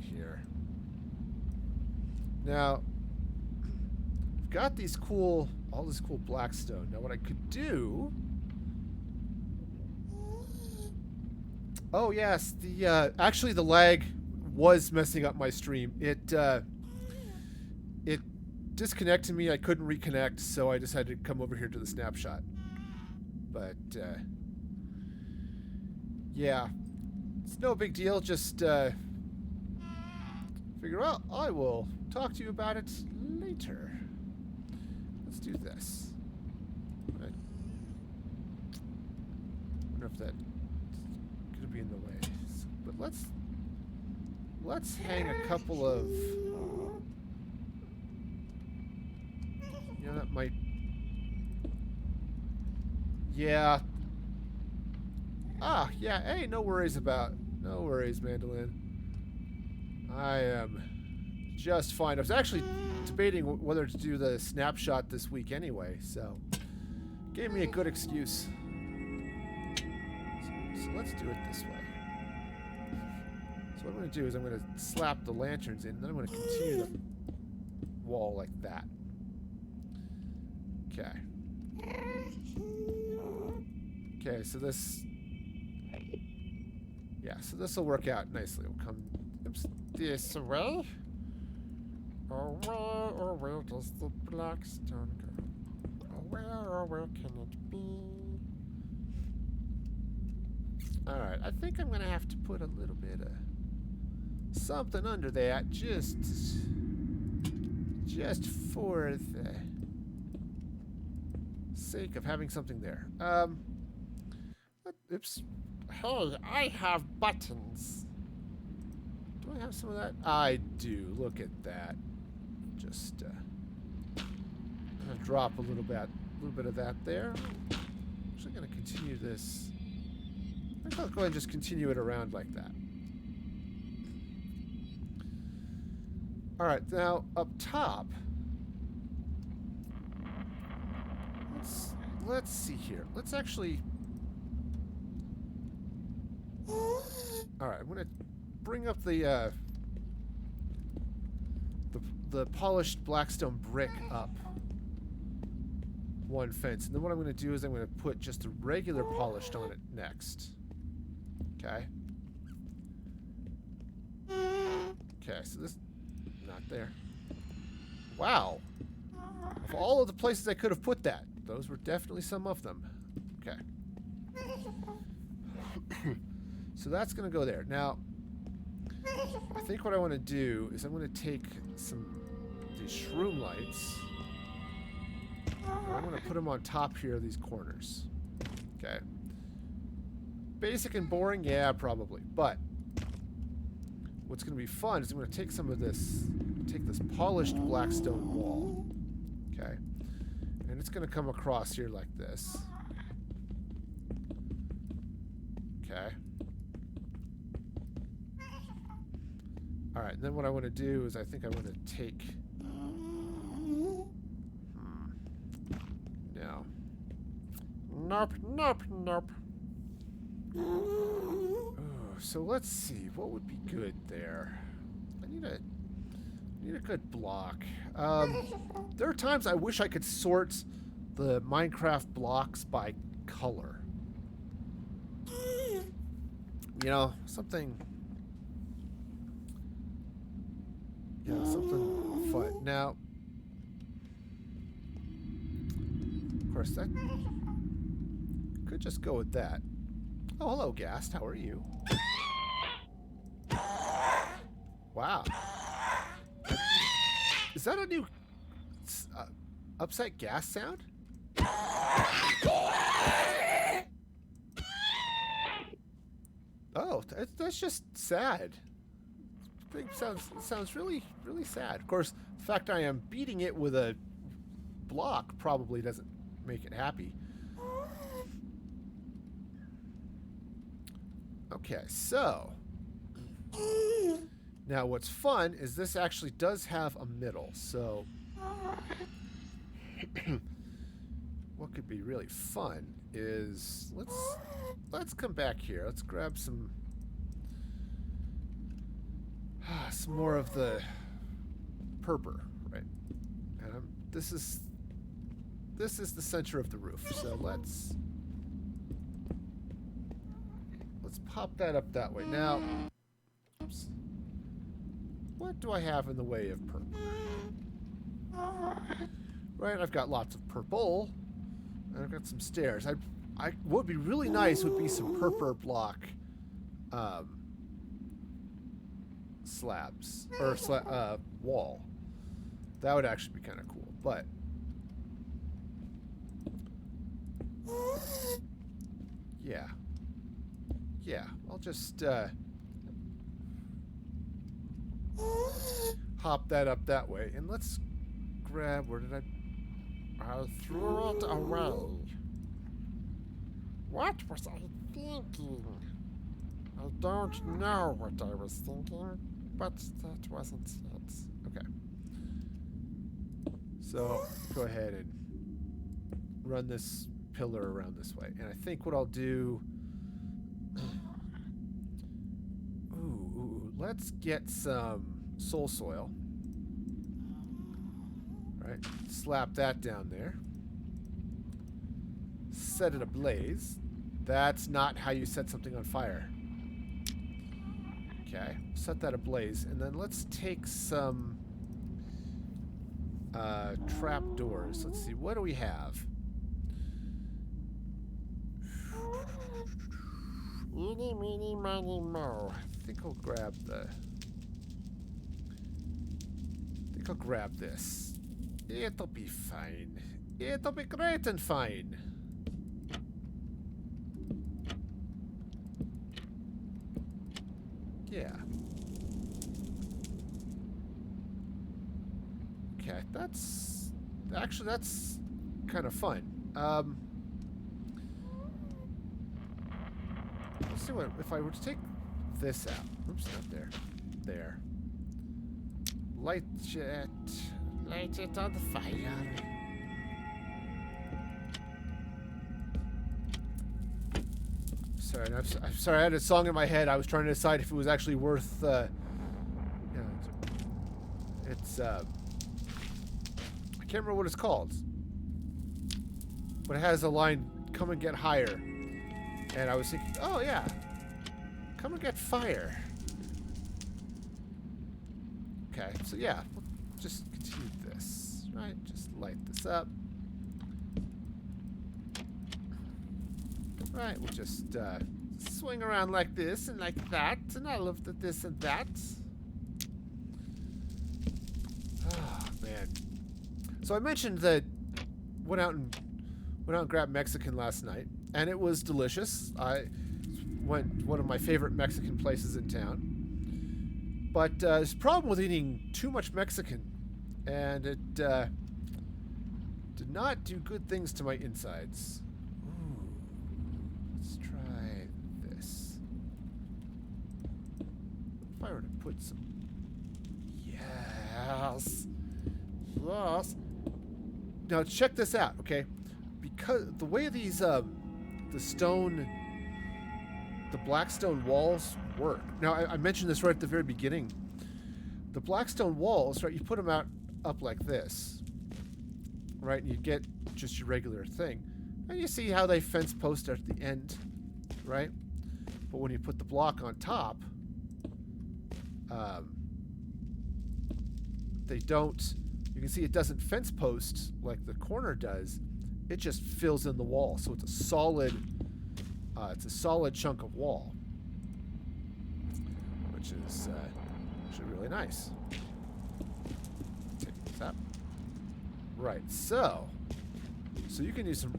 here. Now, I've got all this cool blackstone. Now, what I could do... Oh, yes, actually the lag was messing up my stream. It disconnected me. I couldn't reconnect, so I decided to come over here to the snapshot. But, yeah, it's no big deal. Just, figure out, I will talk to you about it later. Let's do this. know if that's gonna be in the way. So, but let's hang a couple of. You know, that might. Yeah. Ah, yeah. Hey, no worries, Mandolin. I am just fine. I was actually debating whether to do the snapshot this week anyway, so gave me a good excuse. So let's do it this way. So what I'm going to do is I'm going to slap the lanterns in, and then I'm going to continue the wall like that. Okay. Okay, so this... Yeah, so this will work out nicely. We'll come this way. Oh, where does the blackstone go? Oh, where can it be? Alright, I think I'm going to have to put a little bit of something under that just for the sake of having something there. Oops. Hey, I have buttons. Do I have some of that? I do. Look at that. Just I'm gonna drop a little bit of that there. I'm actually gonna continue this. I think I'll go ahead and just continue it around like that. All right, now up top. Let's see here. Let's actually. All right, I'm gonna bring up the polished blackstone brick up one fence, and then what I'm gonna do is I'm gonna put just a regular polished on it next. Okay. Okay, so this not there. Wow. Of all of the places I could have put that, those were definitely some of them. Okay. So that's going to go there. Now, I think what I want to do is I'm going to take these shroom lights. And I'm going to put them on top here of these corners. Okay. Basic and boring? Yeah, probably. But what's going to be fun is I'm going to take some of this, take this polished blackstone wall. Okay. And it's going to come across here like this. Okay. Alright, and then what I want to do is I think I want to take... No. Nope, nope, nope. Ooh, so let's see. What would be good there? I need a good block. There are times I wish I could sort the Minecraft blocks by color. You know, something... Yeah, something fun. Now, of course, that could just go with that. Oh, hello, Ghast. How are you? Wow. Is that a new upset gas sound? Oh, that's just sad. Thing sounds really, really sad. Of course, the fact I am beating it with a block probably doesn't make it happy. Okay, so now what's fun is this actually does have a middle. So what could be really fun is let's come back here. Let's grab some more of the purple, right? And this is the center of the roof. So let's pop that up that way. Now, oops, what do I have in the way of purple? Right, I've got lots of purple, and I've got some stairs. I would be really nice would be some purple block slabs or wall. That would actually be kind of cool, but yeah. yeah, I'll just hop that up that way. And let's grab, where did I threw it away. What was I thinking? I don't know what I was thinking, but that wasn't it. Okay. So go ahead and run this pillar around this way. And I think what I'll do... Ooh, let's get some soul soil. Alright, slap that down there. Set it ablaze. That's not how you set something on fire. Okay, set that ablaze. And then let's take some trap doors. Let's see, what do we have? Eeny, meeny, miny, mo. I think I'll grab this. It'll be fine. It'll be great and fine. Yeah. Okay, that's kind of fun. Let's see what if I were to take this out. Oops, not there. There. Light it on the fire. Sorry, I'm sorry. I had a song in my head. I was trying to decide if it was actually worth. Yeah, it's. I can't remember what it's called, but it has a line, "Come and get higher," and I was thinking, oh yeah, come and get fire. Okay, so yeah, we'll just continue this, right? Just light this up. Right, we'll just swing around like this and like that, and I love the this and that. Oh man! So I mentioned that went out and grabbed Mexican last night, and it was delicious. I went one of my favorite Mexican places in town. But there's a problem with eating too much Mexican, and it did not do good things to my insides. Ooh, let's try this. If I were to put some... Yes! Yes! Now check this out, okay? Because the way these, the blackstone walls work. Now, I mentioned this right at the very beginning. The blackstone walls, right, you put them up like this, right, and you get just your regular thing. And you see how they fence post at the end, right? But when you put the block on top, they don't, you can see it doesn't fence post like the corner does. It just fills in the wall. So it's a solid chunk of wall, which is actually really nice. Take this up. Right, so you can use some.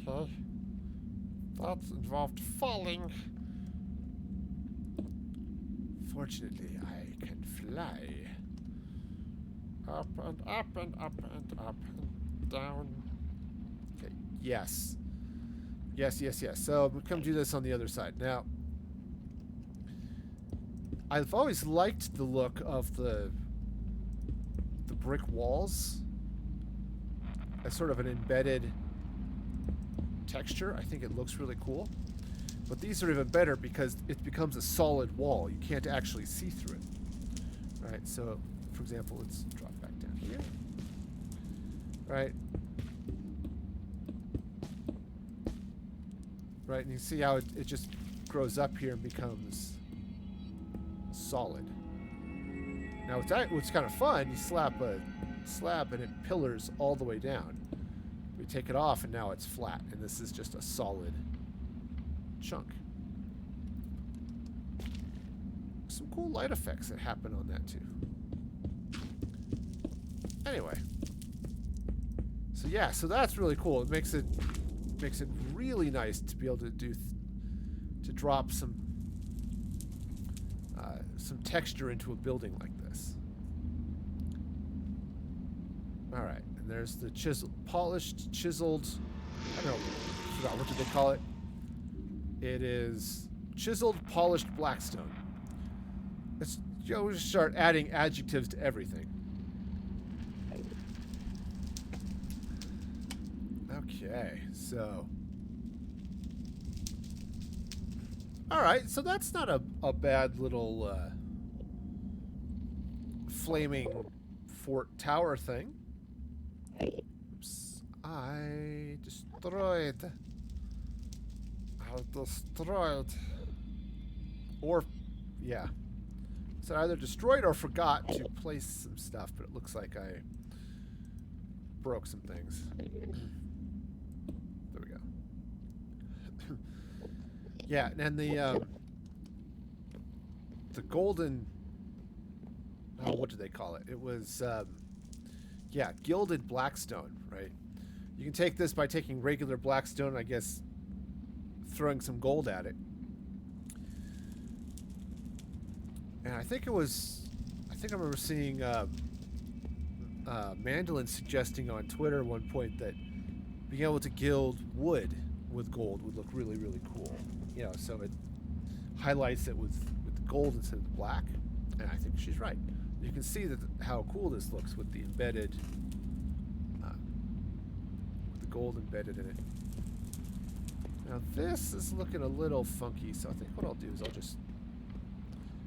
Okay. That involved falling. Fortunately, I can fly. Up and up and up and up and down. Okay. Yes. Yes. So we come do this on the other side. Now, I've always liked the look of the brick walls as sort of an embedded texture. I think it looks really cool. But these are even better because it becomes a solid wall. You can't actually see through it. Right? So, for example, let's drop back down here. Right? Right, and you see how it just grows up here and becomes solid. Now, what's kind of fun, you slap a slab and it pillars all the way down. We take it off and now it's flat, and this is just a solid chunk. Some cool light effects that happen on that too. Anyway, so yeah, so that's really cool. It makes it really nice to be able to to drop some texture into a building like this. All right, and there's the polished, chiseled. I don't know. I forgot, what did they call it? It is chiseled, polished blackstone. Let's just start adding adjectives to everything. Okay, so. All right, so that's not a bad little flaming fort tower thing. Oops, I destroyed. Or, yeah. So I either destroyed or forgot to place some stuff, but it looks like I broke some things. There we go. Yeah, and the golden... Oh, what did they call it? It was, yeah, gilded blackstone, right? You can take this by taking regular blackstone, I guess, throwing some gold at it. And I think I remember seeing Mandolin suggesting on Twitter at one point that being able to gild wood with gold would look really, really cool. You know, so it highlights it with the gold instead of the black. And I think she's right. You can see that how cool this looks with the embedded, with the gold embedded in it. Now this is looking a little funky, so I think what I'll do is I'll just...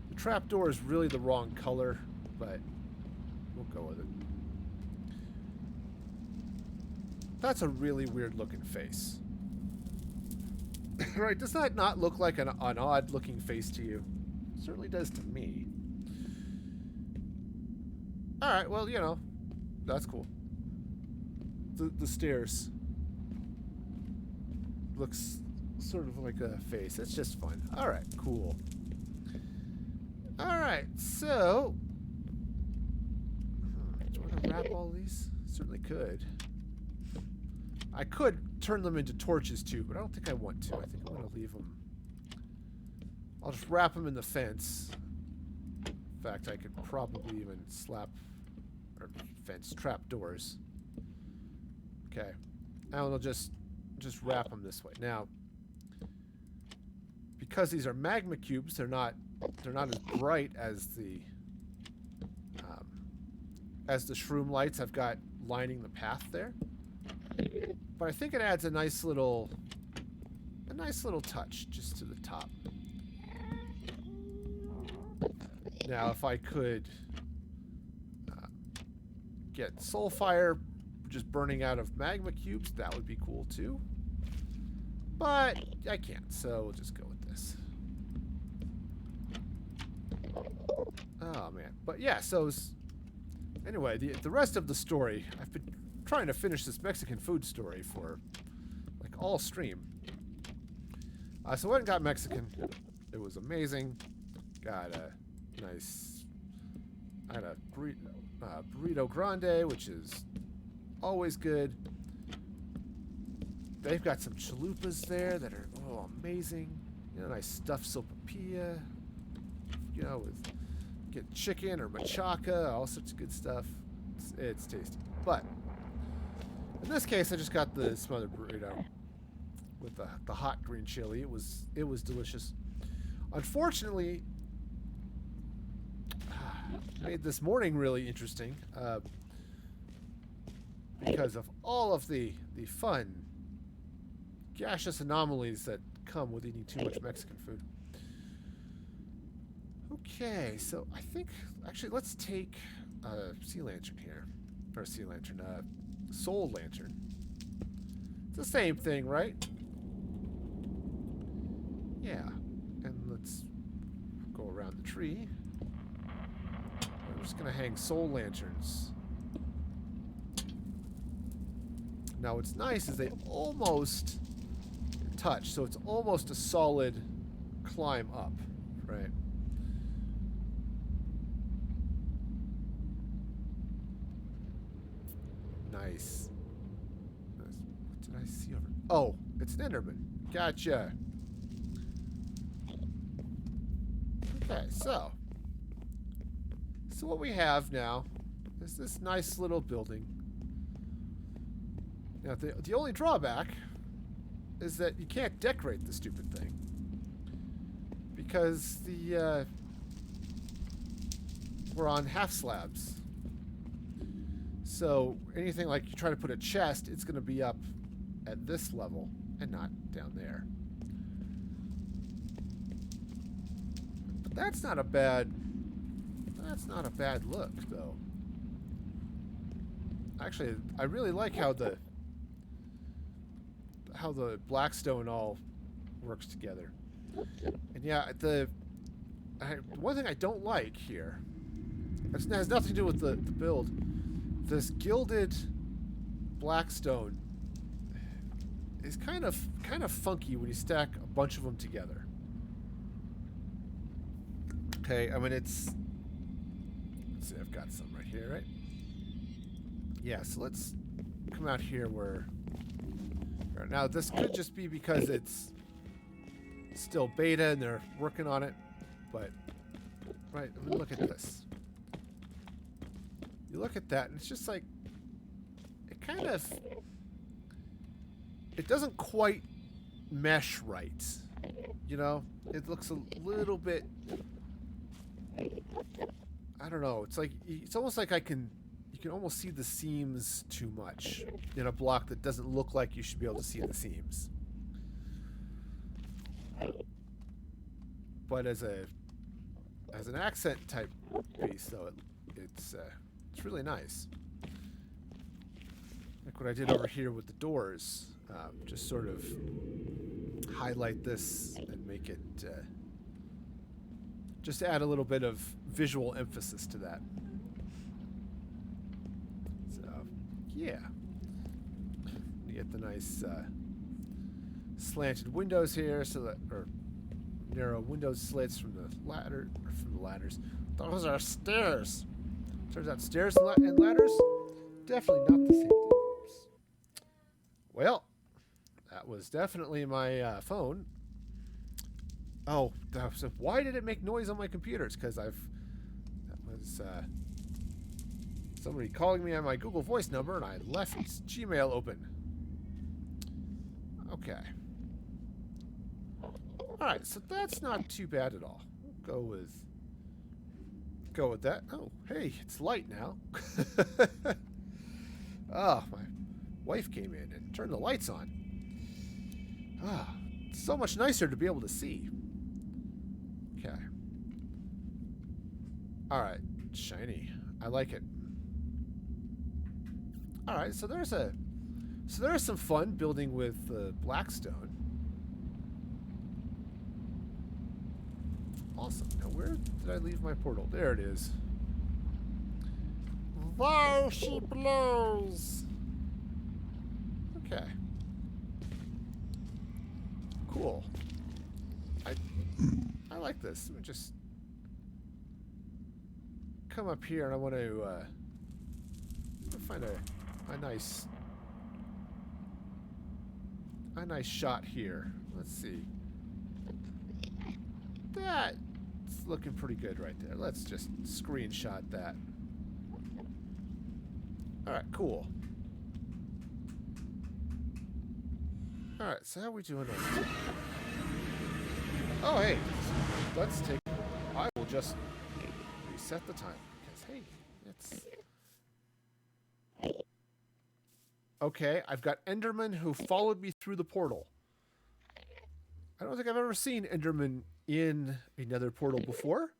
The trapdoor is really the wrong color, but we'll go with it. That's a really weird looking face. Right, does that not look like an odd looking face to you? It certainly does to me. Alright, well, you know, that's cool. The stairs looks sort of like a face. It's just fun. Alright, cool. Alright, so... do you want to wrap all these? Certainly could. I could turn them into torches too, but I don't think I want to. I think I'm going to leave them... I'll just wrap them in the fence. In fact, I could probably even slap... or fence trapdoors. Okay. And I'll just wrap them this way. Now, because these are magma cubes, they're not as bright as the shroom lights I've got lining the path there. But I think it adds a nice little touch just to the top. Now, if I could get soul fire just burning out of magma cubes, that would be cool too. But I can't, so we'll just go with this. Oh man, but yeah. So anyway, the rest of the story, I've been trying to finish this Mexican food story for like all stream. So I went and got Mexican. It was amazing. Got a nice. I had a burrito grande, which is always good. They've got some chalupas there that are amazing. You know, nice stuffed sopapilla. You know, with get chicken or machaca, all sorts of good stuff. It's tasty. But in this case, I just got the smothered burrito with the hot green chili. It was delicious. Unfortunately, made this morning really interesting because of all of the fun gaseous anomalies that come with eating too much Mexican food. Okay, so I think actually let's take a sea lantern here, or sea lantern, soul lantern. It's the same thing, right? Yeah, and let's go around the tree. I'm just gonna hang soul lanterns. Now what's nice is they almost touch, so it's almost a solid climb up, right? Nice. Oh, it's an Enderman. Gotcha. Okay, so what we have now is this nice little building. Now, the only drawback is that you can't decorate the stupid thing. Because we're on half slabs. So anything like you try to put a chest, it's going to be up at this level and not down there. But that's not a bad look, though. Actually, I really like how the blackstone all works together. And yeah, one thing I don't like here, it has nothing to do with the build. This gilded blackstone is kind of funky when you stack a bunch of them together. Okay, I mean let's see, I've got some right here, right? Yeah, so let's come out here where. Now this could just be because it's still beta and they're working on it, but right, I mean, look at this. You look at that and it's just like it doesn't quite mesh right. You know? It looks a little bit, I don't know, it's almost like you can almost see the seams too much in a block that doesn't look like you should be able to see the seams. But as an accent type piece, though, it's really nice. Like what I did over here with the doors, just sort of highlight this and make it just add a little bit of visual emphasis to that. Yeah. You get the nice slanted windows here, so that, or narrow window slits from the ladders. Those are stairs. Turns out stairs and ladders, definitely not the same thing. Well, that was definitely my phone. Oh, so why did it make noise on my computers? Because that was somebody calling me on my Google Voice number, and I left Gmail open. Okay. Alright, so that's not too bad at all. We'll go with that. Oh, hey, it's light now. Oh, my wife came in and turned the lights on. Ah, it's so much nicer to be able to see. Okay. Alright, shiny. I like it. All right, so there's some fun building with blackstone. Awesome. Now where did I leave my portal? There it is. There she blows. Okay. Cool. I like this. Let me just come up here, and I want to find a nice shot here. Let's see. That's looking pretty good right there. Let's just screenshot that. Alright, cool. Alright, so how are we doing on this? Oh, hey. Let's take... I will just reset the time. Because, hey, it's... Okay, I've got Enderman who followed me through the portal. I don't think I've ever seen Enderman in a nether portal before.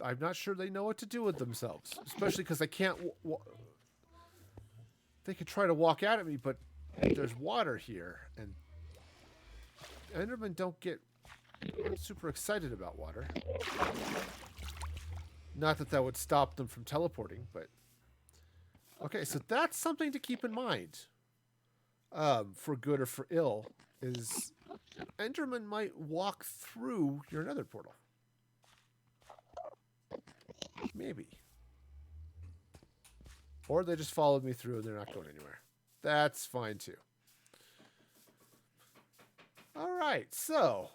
I'm not sure they know what to do with themselves. Especially because I can't... They could try to walk out at me, but there's water here. And Endermen aren't super excited about water. Not that would stop them from teleporting, but... Okay, so that's something to keep in mind. For good or for ill, is Enderman might walk through your nether portal. Maybe. Or they just followed me through and they're not going anywhere. That's fine too. All right, so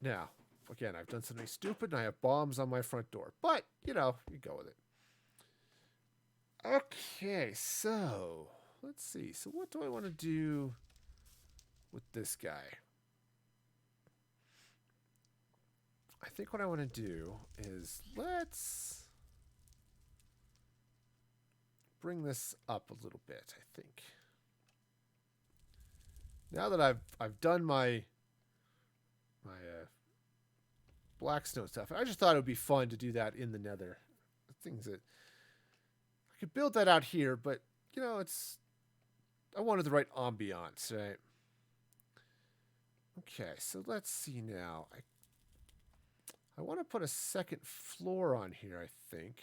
now, again, I've done something stupid and I have bombs on my front door. But, you know, you go with it. Okay, so let's see. So what do I want to do with this guy? I think what I want to do is let's bring this up a little bit, I think. Now that I've done my blackstone stuff, I just thought it would be fun to do that in the Nether. Things that I could build that out here, but you know, I wanted the right ambiance, right? Okay, so let's see now. I want to put a second floor on here, I think.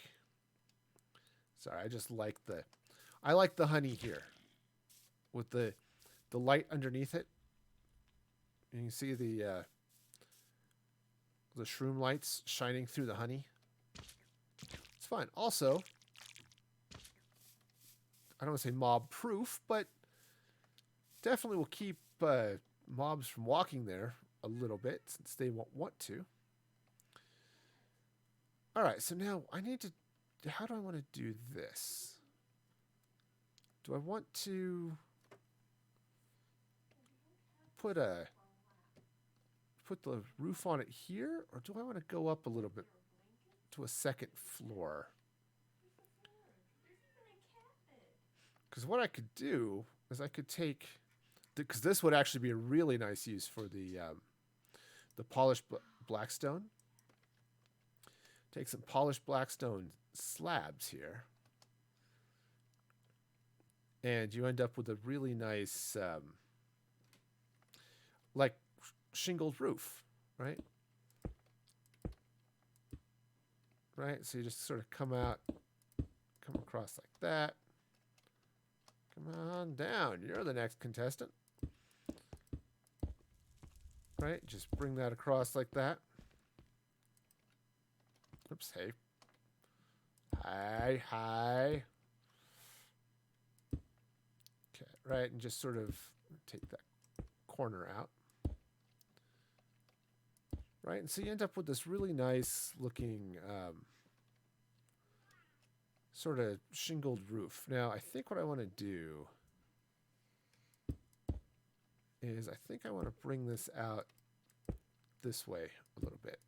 Sorry, I just like the honey here with the light underneath it. And you can see the shroom lights shining through the honey. It's fun. Also, I don't want to say mob proof, but definitely will keep mobs from walking there a little bit since they won't want to. All right, so now I need to. How do I want to do this? Do I want to put the roof on it here, or do I want to go up a little bit to a second floor? Because what I could do is I could take, because this would actually be a really nice use for the polished blackstone. Take some polished blackstone slabs here, and you end up with a really nice, like shingled roof, right? Right. So you just sort of come across like that. Come on down. You're the next contestant. Right? Just bring that across like that. Oops, hey. Hi. Okay, right, and just sort of take that corner out. Right, and so you end up with this really nice looking sort of shingled roof. Now, I think what I want to do is I think I want to bring this out this way a little bit.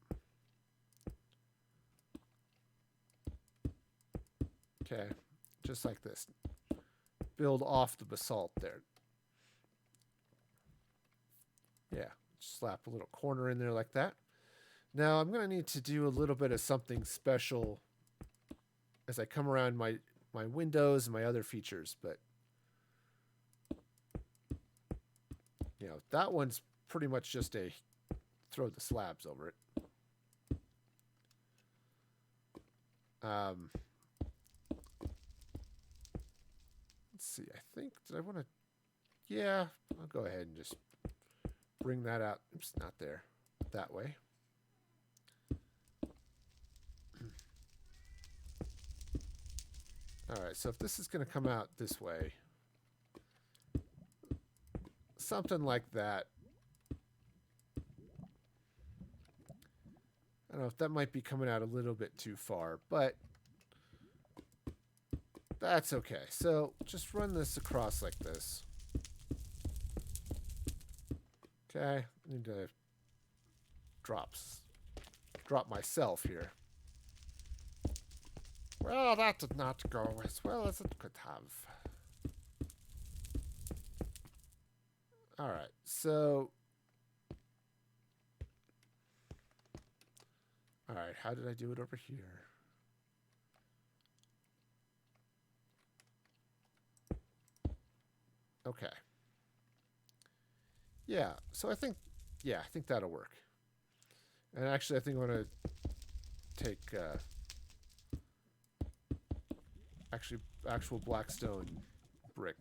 Okay, just like this. Build off the basalt there. Yeah, slap a little corner in there like that. Now I'm going to need to do a little bit of something special as I come around my windows and my other features, but you know, that one's pretty much just a throw the slabs over it. Let's see, I think, did I want to, yeah, I'll go ahead and just bring that out. Oops, not there. That way. All right, so if this is going to come out this way, something like that. I don't know if that might be coming out a little bit too far, but that's okay. So just run this across like this. Okay, I need to drop myself here. Well, that did not go as well as it could have. All right, so all right, how did I do it over here? Okay. Yeah, so I think that'll work. And actually, I think I'm going to take actual blackstone brick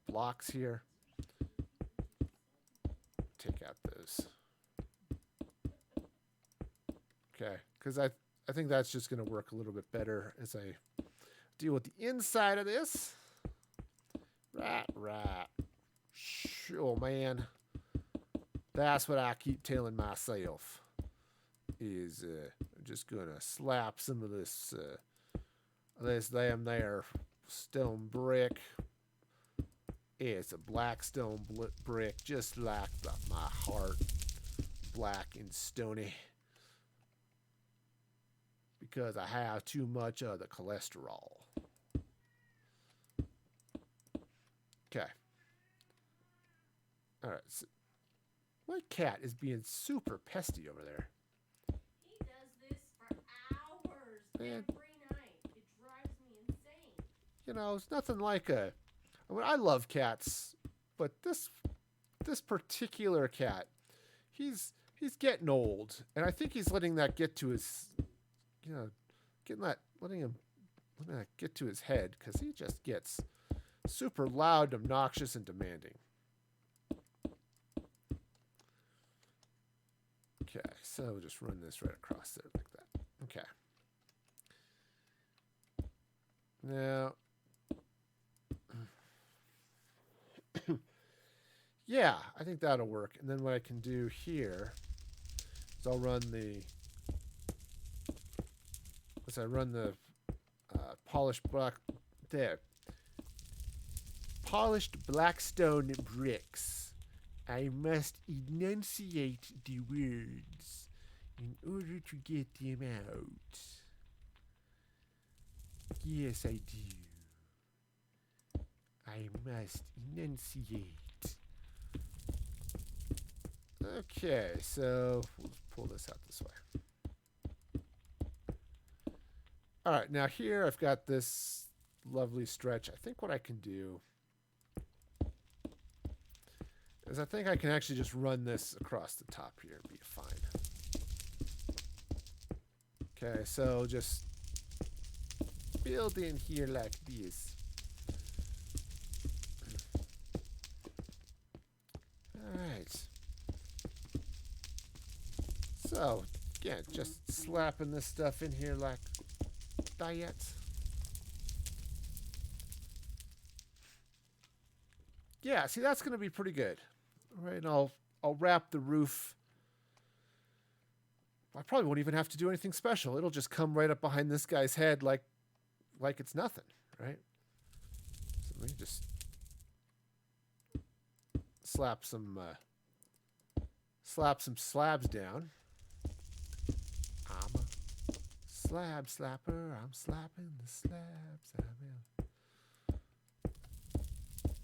blocks here. Take out those. Okay, because I think that's just going to work a little bit better as deal with the inside of this. Right. Oh, man. That's what I keep telling myself. Is I'm just going to slap some of this damn there stone brick. It's a blackstone brick, just like my heart. Black and stony. Because I have too much of the cholesterol. Okay. Alright. So my cat is being super pesty over there. He does this for hours every night. It drives me insane. You know, it's nothing like a... I mean, I love cats, but this particular cat, he's getting old. And I think he's letting that get to his... You know, letting that get to his head, because he just gets super loud, obnoxious, and demanding. Okay, so we'll just run this right across there like that. Okay. Now, yeah, I think that'll work. And then what I can do here is I'll run the... As I run the polished blackstone bricks, I must enunciate the words in order to get them out. Yes, I do. I must enunciate. Okay, so we'll pull this out this way. All right, now here I've got this lovely stretch. I think what I can do is I think I can actually just run this across the top here and be fine. Okay, so just build in here like this. All right. So, again, just slapping this stuff in here like that. Yeah, see, that's going to be pretty good. All right, and I'll wrap the roof. I probably won't even have to do anything special. It'll just come right up behind this guy's head like it's nothing, right? So let me just slap some slabs down. I'm a slab slapper. I'm slapping the slabs.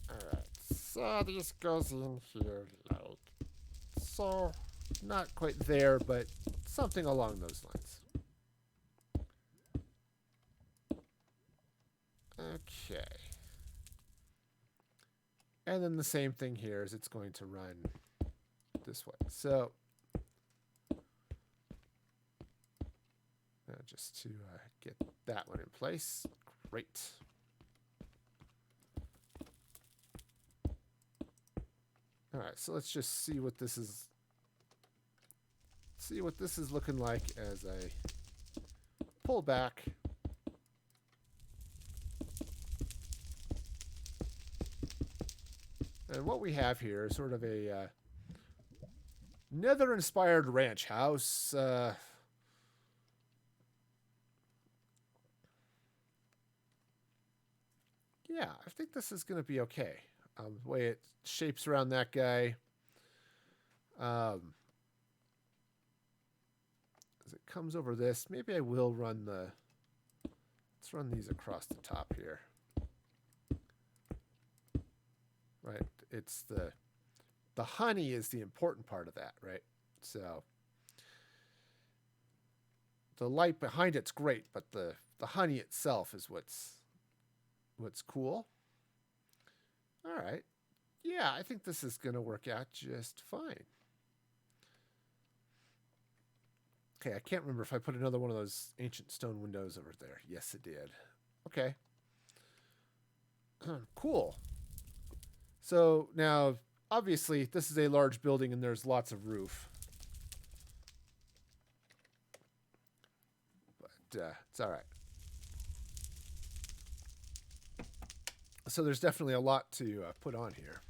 Alright, so this goes in here like so. Not quite there, but something along those lines. Okay. And then the same thing here is it's going to run this way. So, just to get that one in place. Great. All right, so let's just see what this is. See what this is looking like as I pull back. And what we have here is sort of a nether-inspired ranch house. Yeah, I think this is going to be okay. The way it shapes around that guy. As it comes over this, maybe I will run the... Let's run these across the top here. Right, it's the honey is the important part of that, right? So the light behind it's great, but the honey itself is what's cool. All right. Yeah, I think this is going to work out just fine. Okay, I can't remember if I put another one of those ancient stone windows over there. Yes, it did. Okay. Cool. So now, obviously, this is a large building and there's lots of roof. But it's all right. So there's definitely a lot to put on here.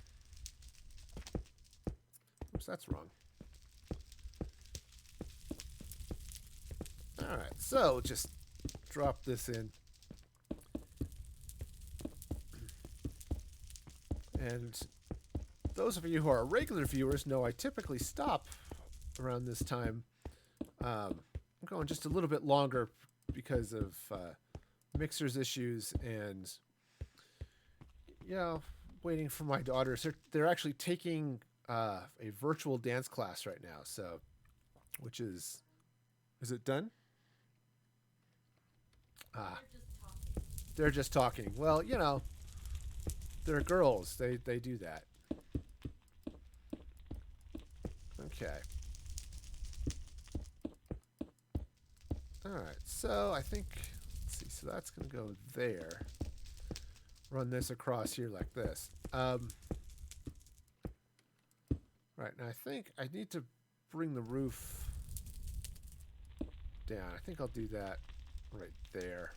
Oops, that's wrong. All right, so just drop this in. And those of you who are regular viewers know I typically stop around this time. I'm going just a little bit longer because of mixers issues and, you know, waiting for my daughters. They're actually taking a virtual dance class right now. So, which is it done? They're just talking. Well, you know, they're girls. They do that. Okay. All right. So I think, let's see. So that's going to go there. Run this across here like this. Right. Now I think I need to bring the roof down. I think I'll do that right there.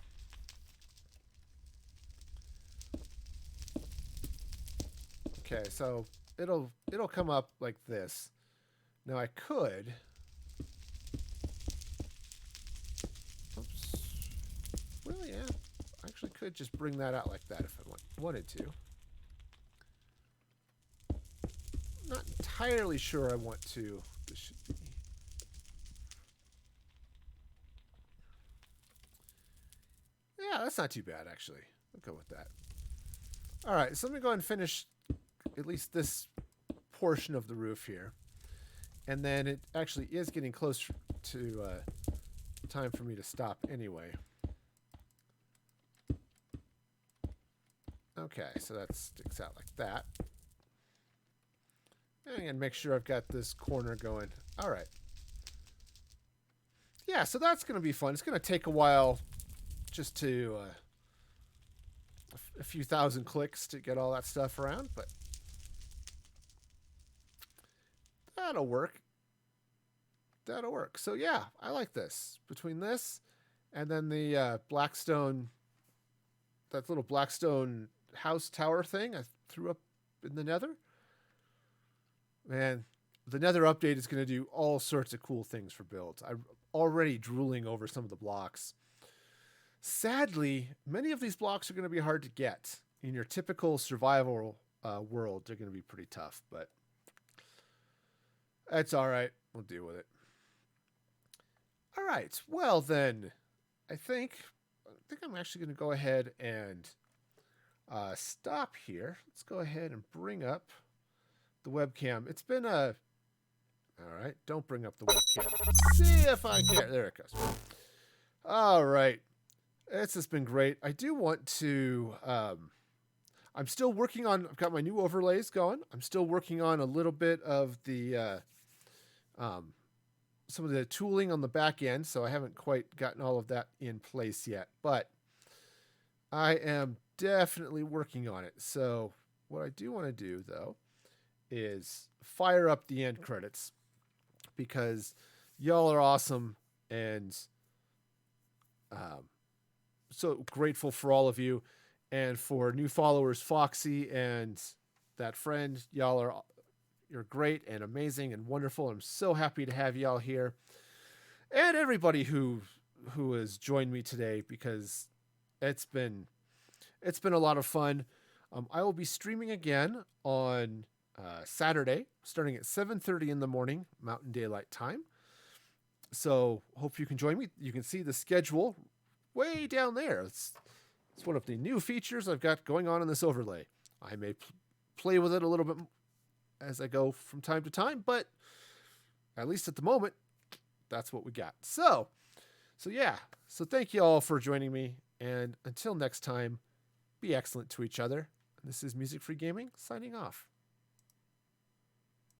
Okay, so it'll come up like this. Now I could. Oops. Well, yeah. I actually could just bring that out like that if I wanted to. Not entirely sure I want to. This should be. Yeah, that's not too bad, actually. I'll go with that. All right, so let me go ahead and finish at least this portion of the roof here. And then it actually is getting close to time for me to stop anyway. Okay, so that sticks out like that. And make sure I've got this corner going. All right. Yeah, so that's going to be fun. It's going to take a while just to a few thousand clicks to get all that stuff around, but that'll work. That'll work. So yeah, I like this. Between this and then the blackstone, that little blackstone house tower thing I threw up in the nether. Man, the nether update is going to do all sorts of cool things for builds. I'm already drooling over some of the blocks. Sadly, many of these blocks are going to be hard to get. In your typical survival world, they're going to be pretty tough, but that's all right. We'll deal with it. All right. Well, then, I think I'm actually going to go ahead and stop here. Let's go ahead and bring up the webcam. It's been a... All right. Don't bring up the webcam. See if I can... There it goes. All right. It's just been great. I do want to... I'm still working on... I've got my new overlays going. I'm still working on a little bit of the... some of the tooling on the back end, so I haven't quite gotten all of that in place yet. But I am definitely working on it. So what I do want to do, though, is fire up the end credits, because y'all are awesome, and so grateful for all of you. And for new followers, Foxy and that friend, you're great and amazing and wonderful. I'm so happy to have y'all here, and everybody who has joined me today, because it's been a lot of fun. I will be streaming again on Saturday, starting at 7:30 in the morning, Mountain Daylight Time. So hope you can join me. You can see the schedule way down there. It's one of the new features I've got going on in this overlay. I may play with it a little bit as I go from time to time, but at least at the moment, that's what we got. So yeah. So thank you all for joining me, and until next time, be excellent to each other. This is Music Free Gaming signing off.